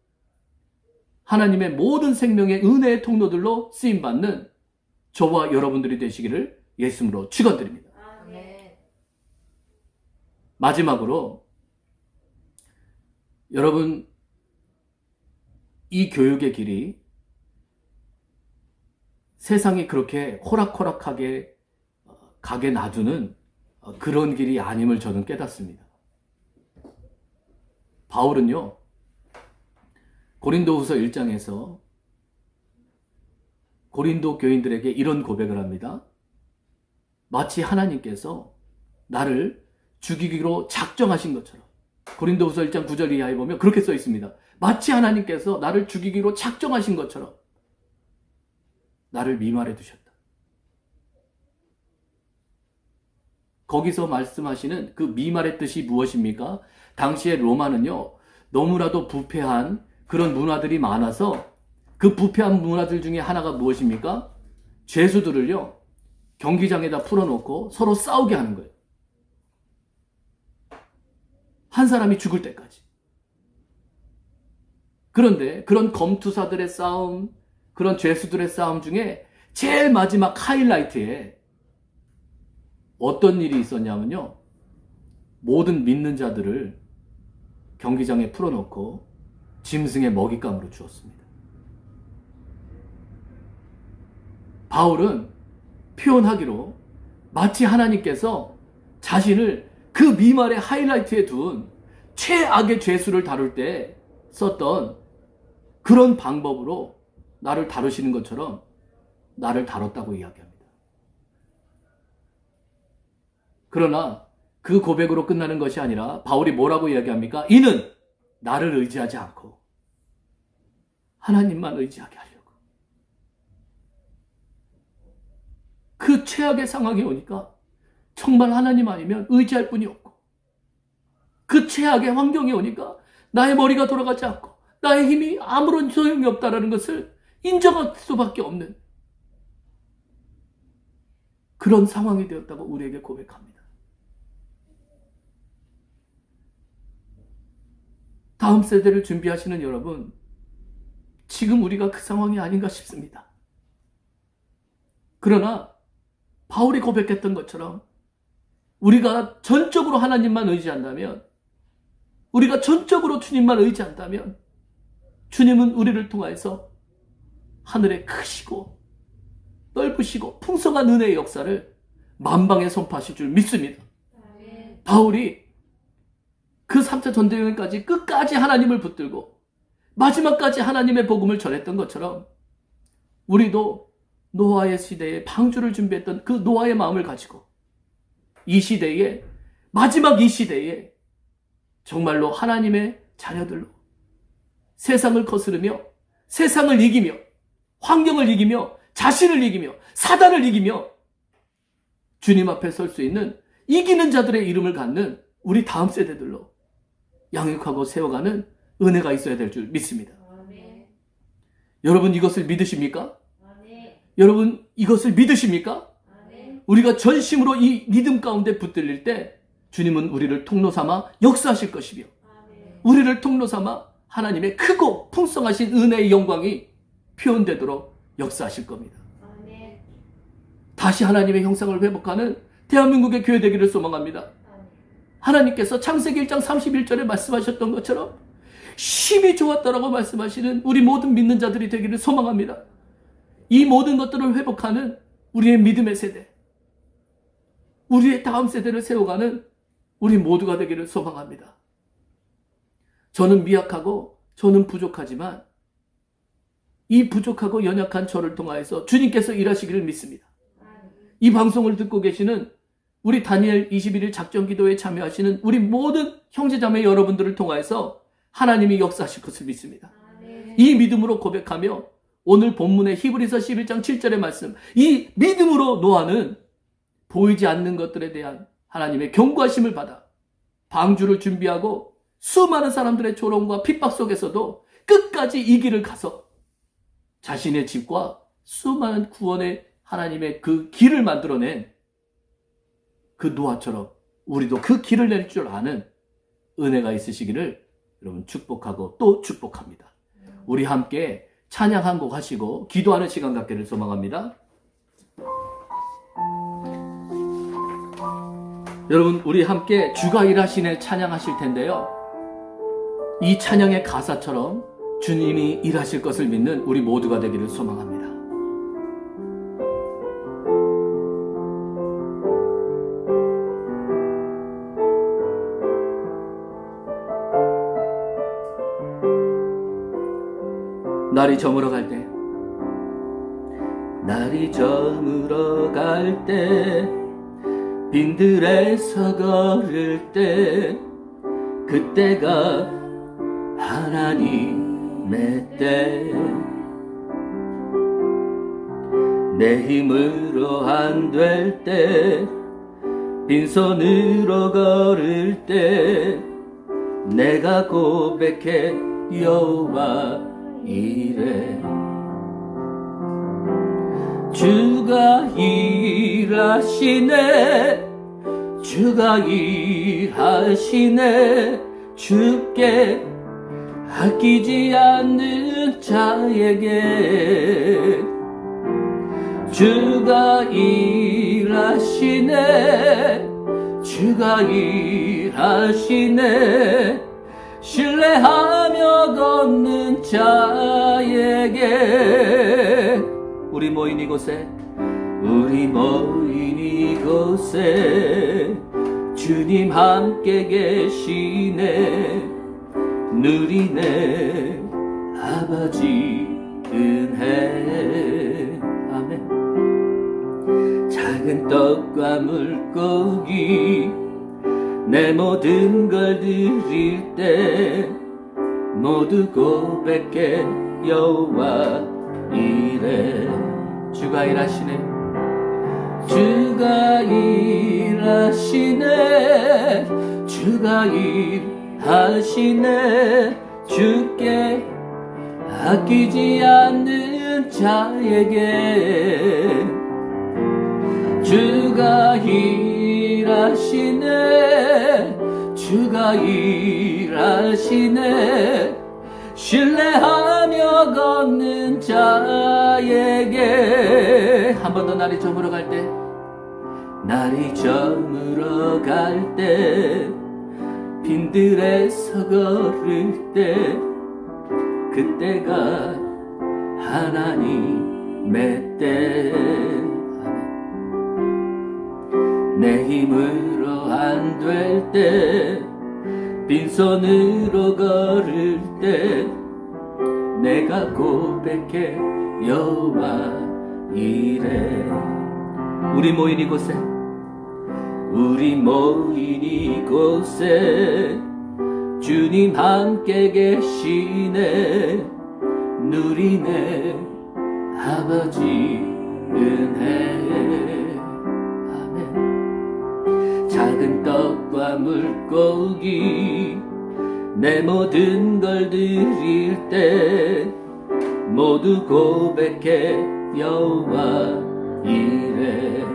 하나님의 모든 생명의 은혜의 통로들로 쓰임받는 저와 여러분들이 되시기를 예수님으로 축원드립니다. 마지막으로 여러분, 이 교육의 길이 세상이 그렇게 호락호락하게 가게 놔두는 그런 길이 아님을 저는 깨닫습니다. 바울은요, 고린도후서 1장에서 고린도 교인들에게 이런 고백을 합니다. 마치 하나님께서 나를 죽이기로 작정하신 것처럼. 고린도후서 1장 9절 이하에 보면 그렇게 써 있습니다. 마치 하나님께서 나를 죽이기로 작정하신 것처럼 나를 미말해 두셨다. 거기서 말씀하시는 그 미말의 뜻이 무엇입니까? 당시의 로마는요, 너무나도 부패한 그런 문화들이 많아서 그 부패한 문화들 중에 하나가 무엇입니까? 죄수들을요, 경기장에다 풀어놓고 서로 싸우게 하는 거예요. 한 사람이 죽을 때까지. 그런데 그런 검투사들의 싸움, 그런 죄수들의 싸움 중에 제일 마지막 하이라이트에 어떤 일이 있었냐면요, 모든 믿는 자들을 경기장에 풀어놓고 짐승의 먹잇감으로 주었습니다. 바울은 표현하기로 마치 하나님께서 자신을 그 미말의 하이라이트에 둔 최악의 죄수를 다룰 때 썼던 그런 방법으로 나를 다루시는 것처럼 나를 다뤘다고 이야기합니다. 그러나 그 고백으로 끝나는 것이 아니라 바울이 뭐라고 이야기합니까? 이는 나를 의지하지 않고 하나님만 의지하게 하려고. 그 최악의 상황이 오니까 정말 하나님 아니면 의지할 분이 없고, 그 최악의 환경이 오니까 나의 머리가 돌아가지 않고 나의 힘이 아무런 소용이 없다는 것을 인정할 수밖에 없는 그런 상황이 되었다고 우리에게 고백합니다. 다음 세대를 준비하시는 여러분, 지금 우리가 그 상황이 아닌가 싶습니다. 그러나 바울이 고백했던 것처럼 우리가 전적으로 하나님만 의지한다면, 우리가 전적으로 주님만 의지한다면 주님은 우리를 통하여서 하늘에 크시고 넓으시고 풍성한 은혜의 역사를 만방에 선포하실 줄 믿습니다. 바울이 그 3차 전대여행까지 끝까지 하나님을 붙들고 마지막까지 하나님의 복음을 전했던 것처럼 우리도 노아의 시대에 방주를 준비했던 그 노아의 마음을 가지고 이 시대에, 마지막 이 시대에 정말로 하나님의 자녀들로 세상을 거스르며 세상을 이기며 환경을 이기며 자신을 이기며 사단을 이기며 주님 앞에 설 수 있는 이기는 자들의 이름을 갖는 우리 다음 세대들로 양육하고 세워가는 은혜가 있어야 될 줄 믿습니다. 아멘. 여러분 이것을 믿으십니까? 아멘. 여러분 이것을 믿으십니까? 아멘. 우리가 전심으로 이 믿음 가운데 붙들릴 때 주님은 우리를 통로 삼아 역사하실 것이며, 아멘. 우리를 통로 삼아 하나님의 크고 풍성하신 은혜의 영광이 표현되도록 역사하실 겁니다. 아멘. 다시 하나님의 형상을 회복하는 대한민국의 교회 되기를 소망합니다. 하나님께서 창세기 1장 31절에 말씀하셨던 것처럼 심히 좋았다라고 말씀하시는 우리 모든 믿는 자들이 되기를 소망합니다. 이 모든 것들을 회복하는 우리의 믿음의 세대, 우리의 다음 세대를 세워가는 우리 모두가 되기를 소망합니다. 저는 미약하고 저는 부족하지만 이 부족하고 연약한 저를 통하여서 주님께서 일하시기를 믿습니다. 이 방송을 듣고 계시는 우리 다니엘 21일 작전기도에 참여하시는 우리 모든 형제자매 여러분들을 통하여서 하나님이 역사하실 것을 믿습니다. 이 믿음으로 고백하며 오늘 본문의 히브리서 11장 7절의 말씀, 이 믿음으로 노아는 보이지 않는 것들에 대한 하나님의 경고하심을 받아 방주를 준비하고 수많은 사람들의 조롱과 핍박 속에서도 끝까지 이 길을 가서 자신의 집과 수많은 구원의 하나님의 그 길을 만들어낸 그 노아처럼 우리도 그 길을 낼 줄 아는 은혜가 있으시기를 여러분 축복하고 또 축복합니다. 우리 함께 찬양 한 곡 하시고 기도하는 시간 갖기를 소망합니다. 여러분 우리 함께 주가 일하시네 찬양하실 텐데요. 이 찬양의 가사처럼 주님이 일하실 것을 믿는 우리 모두가 되기를 소망합니다. 날이 저물어 갈 때, 날이 저물어 갈 때, 빈들에서 걸을 때, 그때가 하나님의 때 내 힘으로 안 될 때 빈손으로 걸을 때 내가 고백해 여호와 이래 주가 일하시네 주가 일하시네 주께 아끼지 않는 자에게 주가 일하시네 주가 일하시네 신뢰하며 걷는 자에게 우리 모인 이곳에 주님 함께 계시네 누리네 아버지 은혜 아멘 작은 떡과 물고기 내 모든 걸 드릴 때 모두 고백해 여호와 이래 주가 일하시네 주가 일하시네 주가 일하시네 주께 아끼지 않는 자에게 주가 일하시네 주가 일하시네 신뢰하며 걷는 자에게 한 번 더 날이 저물어 갈 때 날이 저물어 갈 때 빈들에서 걸을 때 그때가 하나님의 때 내 힘으로 안 될 때 빈손으로 걸을 때 내가 고백해 여호와 이래 우리 모인 이곳에 주님 함께 계시네 누리네 아버지 은혜 아멘 작은 떡과 물고기 내 모든 걸 드릴 때 모두 고백해 여호와 이래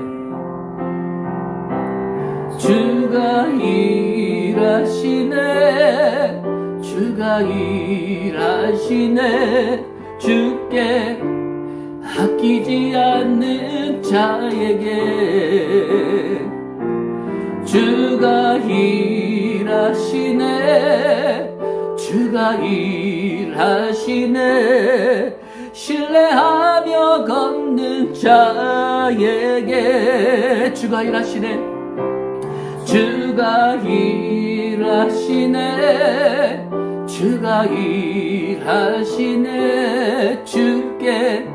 주가 일하시네 주가 일하시네 주께 아끼지 않는 자에게 주가 일하시네 주가 일하시네 신뢰하며 걷는 자에게 주가 일하시네 주가 일하시네 주가 일하시네 주께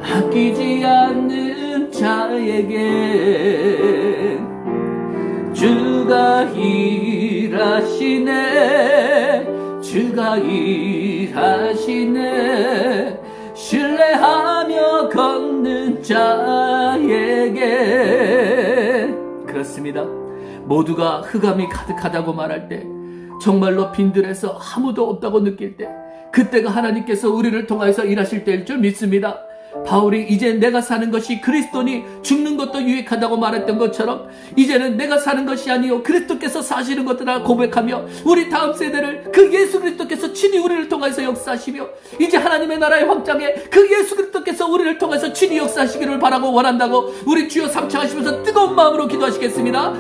아끼지 않는 자에게 주가 일하시네 주가 일하시네 신뢰하며 걷는 자에게 그렇습니다. 모두가 흑암이 가득하다고 말할 때 정말로 빈들에서 아무도 없다고 느낄 때 그때가 하나님께서 우리를 통하여서 일하실 때일 줄 믿습니다. 바울이 이제 내가 사는 것이 그리스도니 죽는 것도 유익하다고 말했던 것처럼 이제는 내가 사는 것이 아니요 그리스도께서 사시는 것이라 고백하며 우리 다음 세대를 그 예수 그리스도께서 친히 우리를 통해서 역사하시며 이제 하나님의 나라의 확장에 그 예수 그리스도께서 우리를 통해서 친히 역사하시기를 바라고 원한다고 우리 주여 삼창하시면서 뜨거운 마음으로 기도하시겠습니다.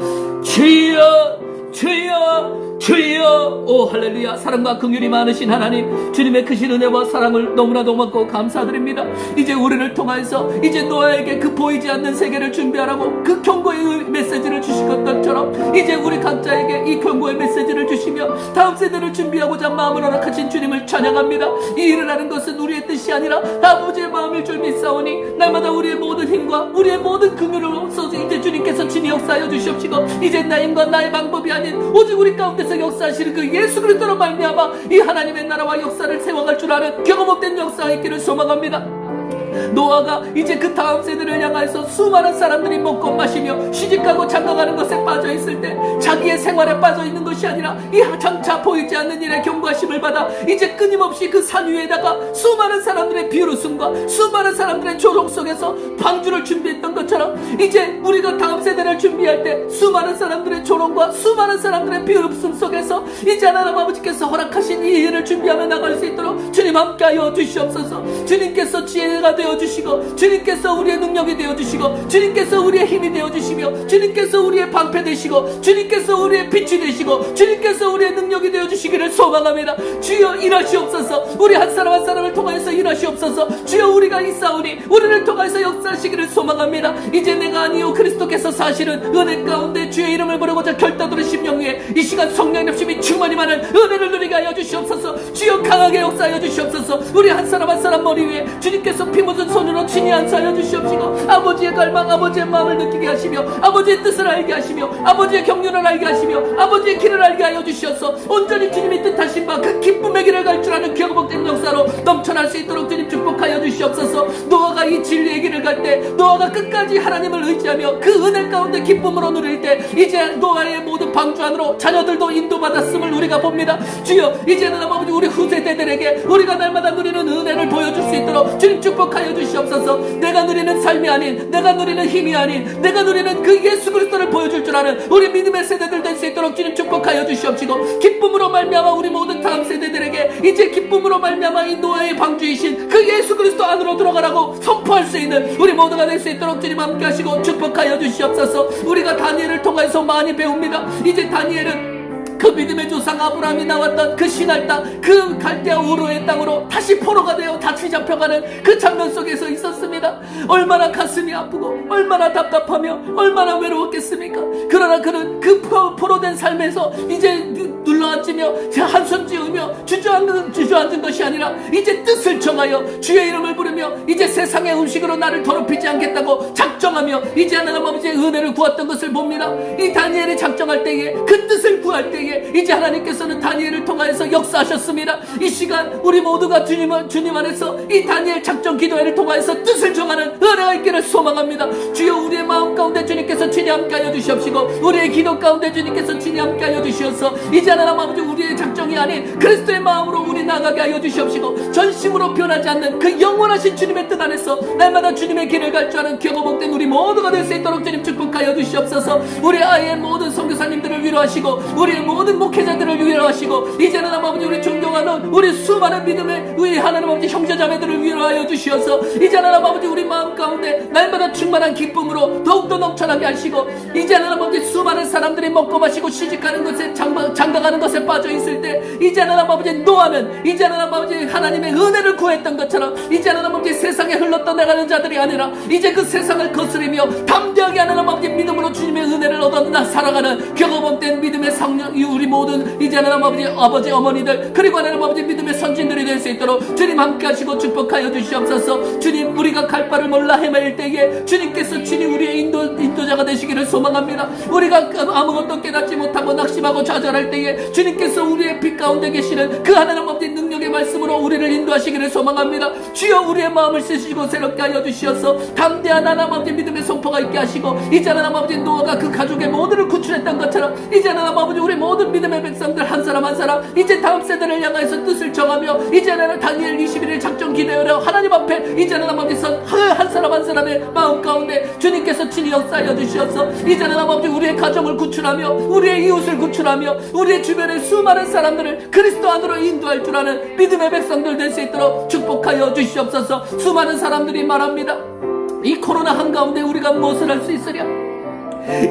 주여 주여 주여 오 할렐루야. 사랑과 긍휼이 많으신 하나님 주님의 크신 은혜와 사랑을 너무나도 고맙고 감사드립니다. 이제 우리를 통하여서 이제 노아에게 그 보이지 않는 세계를 준비하라고 그 경고의 메시지를 주신 것처럼 것처럼 이제 우리 각자에게 이 경고의 메시지를 주시며 다음 세대를 준비하고자 마음을 허락하신 주님을 찬양합니다. 이 일을 하는 것은 우리의 뜻이 아니라 아버지의 마음일 줄 믿사오니 날마다 우리의 모든 힘과 우리의 모든 긍휼을 없어서 이제 주님께서 친히 역사하여 주시옵시고 이제 나의 힘과 나의 방법이 아닌 오직 우리 가운데서 역사하시는 그 예수 그리스도로 말미암아 이 하나님의 나라와 역사를 세워갈 줄 아는 경험없던 역사가 있기를 소망합니다. 노아가 이제 그 다음 세대를 향해서 수많은 사람들이 먹고 마시며 시집가고 장가가는 것에 빠져있을 때 자기의 생활에 빠져있는 것이 아니라 이 장차 보이지 않는 일에 경고하심을 받아 이제 끊임없이 그 산 위에다가 수많은 사람들의 비웃음과 수많은 사람들의 조롱 속에서 방주를 준비했던 것처럼 이제 우리가 다음 세대를 준비할 때 수많은 사람들의 조롱과 수많은 사람들의 비웃음 속에서 이제 하나님 아버지께서 허락하신 이 일을 준비하며 나갈 수 있도록 주님 함께하여 주시옵소서. 주님께서 지혜가 되어주시고 주님께서 우리의 능력이 되어주시고 주님께서 우리의 힘이 되어주시며 주님께서 우리의 방패 되시고 주님께서 우리의 빛이 되시고 주님께서 우리의 능력이 되어주시기를 소망합니다. 주여 일하시옵소서. 우리 한 사람 한 사람을 통하여서 일하시옵소서. 주여 우리가 있사오니 우리를 통하여서 역사하시기를 소망합니다. 이제 내가 아니요 그리스도께서 사실은 은혜 가운데 주의 이름을 부르고자 결단으로 심령 위에 이 시간 성령의 납심이 충만히 많은 은혜를 누리게 하여 주시옵소서. 주여 강하게 역사하여 주시옵소서. 우리 한 사람 한 사람 머리 위에 주님께서 피 묻은 손으로 친히 안수하여 주시옵시고 아버지의 갈망 아버지의 마음을 느끼게 하시며 아버지의 뜻을 알게 하시며 아버지의 경륜을 알게 하시며 아버지의 길을 알게 하여 주시옵소서. 온전히 주님이 뜻하신 바 그 기쁨의 길을 갈 줄 아는 기억복된 역사로 넘쳐날 수 있도록 주님 축복하여 주시옵소서. 노아가 이 진리의 길을 갈 때 노아가 끝까지 하나님을 의지하며 그 은혜 가운데 기쁨으로 누릴 때 이제 노아의 모든 방주 안으로 자녀들도 인도받았음을 우리가 봅니다. 주여 이제는 아버지 우리 후세대들에게 우리가 날마다 누리는 은혜를 보여줄 수 있도록 주님 축복하여 주시옵소서. 내가 누리는 삶이 아닌 내가 누리는 힘이 아닌 내가 누리는 그 예수 그리스도를 보여줄 줄 아는 우리 믿음의 세대들 될 수 있도록 주님 축복하여 주시옵시고 기쁨으로 말미암아 우리 모든 다음 세대들에게 이제 기쁨으로 말미암아 이 노아의 방주이신 그 예수 그리스도 안으로 들어가라고 선포할 수 있는 우리 모두가 될 수 있도록 주님 함께 하시고 축복하여 주시옵소서. 우리가 다니엘을 통해서 많이 배웁니다. 이제 다니엘은 그 믿음의 조상 아브라함이 나왔던 그 신할 땅, 그 갈대아 우르의 땅으로 다시 포로가 되어 다시 잡혀가는 그 장면 속에서 있었습니다. 얼마나 가슴이 아프고 얼마나 답답하며 얼마나 외로웠겠습니까? 그러나 그는 그 포로된 삶에서 이제 눌러앉으며 한숨 지으며 주저앉은 것이 아니라 이제 뜻을 정하여 주의 이름을 부르며 이제 세상의 음식으로 나를 더럽히지 않겠다고 작정하며 이제 하나님 아버지의 은혜를 구했던 것을 봅니다. 이 다니엘이 작정할 때에 그 뜻을 구할 때에 이제 하나님께서는 다니엘을 통하여서 역사하셨습니다. 이 시간 우리 모두가 주님 안에서 이 다니엘 작정 기도회를 통하여서 뜻을 정하는 은혜가 있기를 소망합니다. 주여 우리의 마음 가운데 주님께서 친히 함께하여 주시옵시고 우리의 기도 가운데 주님께서 친히 함께하여 주시옵소서. 이제 하나님 아버지 우리의 작정이 아닌 그리스도의 마음으로 우리 나가게 하여 주시옵시고 전심으로 변하지 않는 그 영원하신 주님의 뜻 안에서 날마다 주님의 길을 갈 줄 아는 경험복된 우리 모두가 될 수 있도록 주님 축복하여 주시옵소서. 우리 아이의 모든 선교사님들을 위로하시고 우리의 모든 목회자들을 위로하시고 이제는 아버지 우리 존경하는 우리 수많은 믿음의 우리 하나님 아버지 형제자매들을 위로하여 주시어서 이제는 아버지 우리 마음 가운데 날마다 충만한 기쁨으로 더욱더 넘쳐나게 하시고 이제는 아버지 수많은 사람들이 먹고 마시고 시집가는 것에 장가가는 것에 빠져있을 때 이제는 아버지 노아는 이제는 아버지 하나님의 은혜를 구했던 것처럼 이제는 아버지 세상에 흘러떠나가는 자들이 아니라 이제 그 세상을 거스리며 담대하게 하는 아버지 믿음으로 주님의 은혜를 얻어 살아가는 경험없된 믿음의 성령 우리 모든 이제는 아버지 어머니들 그리고 하나님 아버지 믿음의 선진들이 될 수 있도록 주님 함께 하시고 축복하여 주시옵소서. 주님 우리가 갈 바를 몰라 헤매일 때에 주님께서 친히 우리의 인도자가 되시기를 소망합니다. 우리가 아무것도 깨닫지 못하고 낙심하고 좌절할 때에 주님께서 우리의 빛 가운데 계시는 그 하나님 아버지 능력의 말씀으로 우리를 인도하시기를 소망합니다. 주여 우리의 마음을 쓰시고 새롭게 하여 주시어서 담대한 하나님 아버지 믿음의 선포가 있게 하시고 이제는 아버지 노아가 그 가족의 모두를 구출했던 것처럼 이제는 아버지 우리 모든 믿음의 백성들 한 사람 한 사람 이제 다음 세대를 향해서 뜻을 정하며 이제는 다니엘 21일 작정 기도하여 하나님 앞에 이제는 아버지 한 사람 한 사람의 마음 가운데 주님께서 친히 역사하여 주시옵소서. 이제는 아버지 우리의 가정을 구출하며 우리의 이웃을 구출하며 우리의 주변의 수많은 사람들을 그리스도 안으로 인도할 줄 아는 믿음의 백성들 될 수 있도록 축복하여 주시옵소서. 수많은 사람들이 말합니다. 이 코로나 한가운데 우리가 무엇을 할 수 있으랴?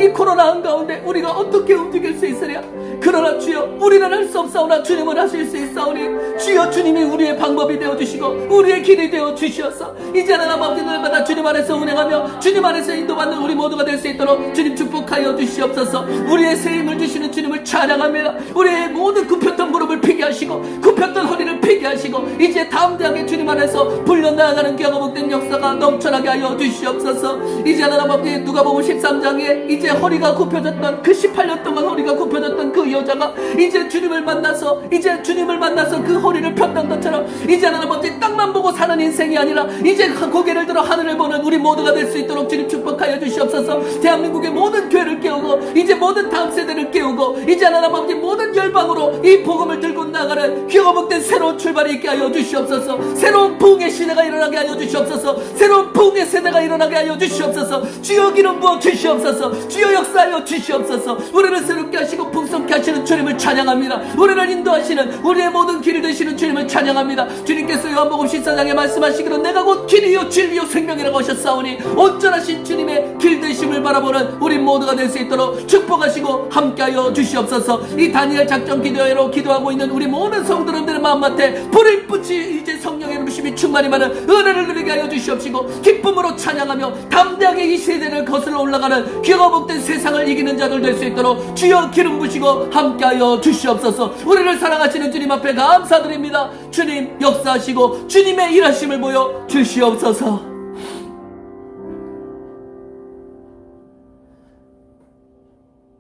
이 코로나 한가운데 우리가 어떻게 움직일 수 있으랴. 그러나 주여 우리는 할 수 없사오나 주님은 하실 수 있사오니 주여 주님이 우리의 방법이 되어주시고 우리의 길이 되어주시옵소서. 이제는 아버지 날마다 주님 안에서 운행하며 주님 안에서 인도받는 우리 모두가 될 수 있도록 주님 축복하여 주시옵소서. 우리의 새 힘을 주시는 주님을 찬양합니다. 우리의 모든 굽혔던 무릎을 펴게 하시고 굽혔던 허리를 펴게 하시고 이제 담대하게 주님 안에서 불려나가는 경험된 역사가 넘쳐나게 하여 주시옵소서. 이제는 아버지 누가복음 13장에 이제 허리가 굽혀졌던 그 18년 동안 허리가 굽혀졌던 그 여자가 이제 주님을 만나서 그 허리를 폈던 것처럼 이제는 아버지 땅만 보고 사는 인생이 아니라 이제 고개를 들어 하늘을 보는 우리 모두가 될 수 있도록 주님 축복하여 주시옵소서. 대한민국의 모든 교회를 깨우고 이제 모든 다음 세대를 깨우고 이제는 아버지 모든 열방으로 이 복음을 들고 나가는 기어복된 새로운 출발이 있게 하여 주시옵소서. 새로운 부흥의 시대가 일어나게 하여 주시옵소서. 새로운 부흥의 세대가 일어나게 하여 주시옵소서. 주여 기름 부어 주시옵소서. 주여 역사하여 주시옵소서. 우리를 새롭게 하시고 풍성케 하시는 주님을 찬양합니다. 우리를 인도하시는 우리의 모든 길을 되시는 주님을 찬양합니다. 주님께서 요한복음 14장에 말씀하시기로 내가 곧 길이요 진리요 생명이라고 하셨사오니 온전하신 주님의 길 되심을 바라보는 우리 모두가 될 수 있도록 축복하시고 함께하여 주시옵소서. 이 다니엘 작전 기도회로 기도하고 있는 우리 모든 성도님들의 마음밭에 불을 붙이 이제 성령의 부심이 충만히 많은 은혜를 누리게 하여 주시옵시고 기쁨으로 찬양하며 담대하게 이 세대를 거슬러 올라가는 기가 복된 세상을 이기는 자들 될 수 있도록 주여 기름 부시고 함께하여 주시옵소서. 우리를 사랑하시는 주님 앞에 감사드립니다. 주님 역사하시고 주님의 일하심을 보여 주시옵소서.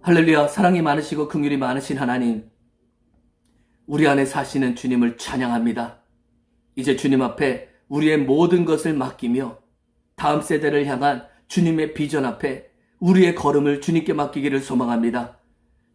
할렐루야. 사랑이 많으시고 긍휼이 많으신 하나님, 우리 안에 사시는 주님을 찬양합니다. 이제 주님 앞에 우리의 모든 것을 맡기며 다음 세대를 향한 주님의 비전 앞에 우리의 걸음을 주님께 맡기기를 소망합니다.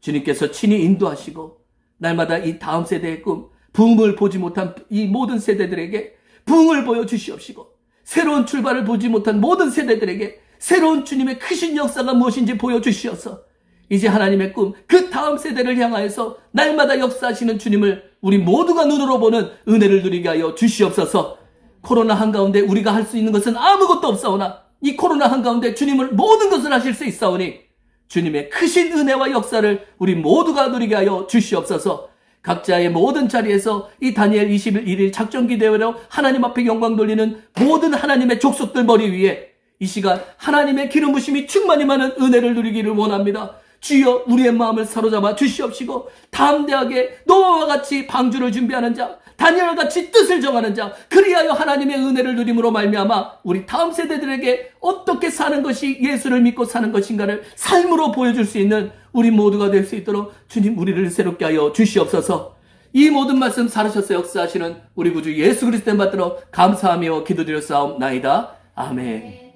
주님께서 친히 인도하시고 날마다 이 다음 세대의 꿈, 부흥을 보지 못한 이 모든 세대들에게 부흥을 보여주시옵시고 새로운 출발을 보지 못한 모든 세대들에게 새로운 주님의 크신 역사가 무엇인지 보여주시어서 이제 하나님의 꿈, 그 다음 세대를 향하여서 날마다 역사하시는 주님을 우리 모두가 눈으로 보는 은혜를 누리게 하여 주시옵소서. 코로나 한가운데 우리가 할 수 있는 것은 아무것도 없사오나 이 코로나 한가운데 주님을 모든 것을 하실 수 있사오니 주님의 크신 은혜와 역사를 우리 모두가 누리게 하여 주시옵소서. 각자의 모든 자리에서 이 다니엘 21일 작전기대회로 하나님 앞에 영광 돌리는 모든 하나님의 족속들 머리 위에 이 시간 하나님의 기름 부심이 충만히 많은 은혜를 누리기를 원합니다. 주여 우리의 마음을 사로잡아 주시옵시고 담대하게 노아와 같이 방주를 준비하는 자, 다니엘과 같이 뜻을 정하는 자, 그리하여 하나님의 은혜를 누림으로 말미암아 우리 다음 세대들에게 어떻게 사는 것이 예수를 믿고 사는 것인가를 삶으로 보여줄 수 있는 우리 모두가 될 수 있도록 주님 우리를 새롭게 하여 주시옵소서. 이 모든 말씀 살으셔서 역사하시는 우리 구주 예수 그리스도를 받들어 감사하며 기도드렸사옵나이다. 아멘.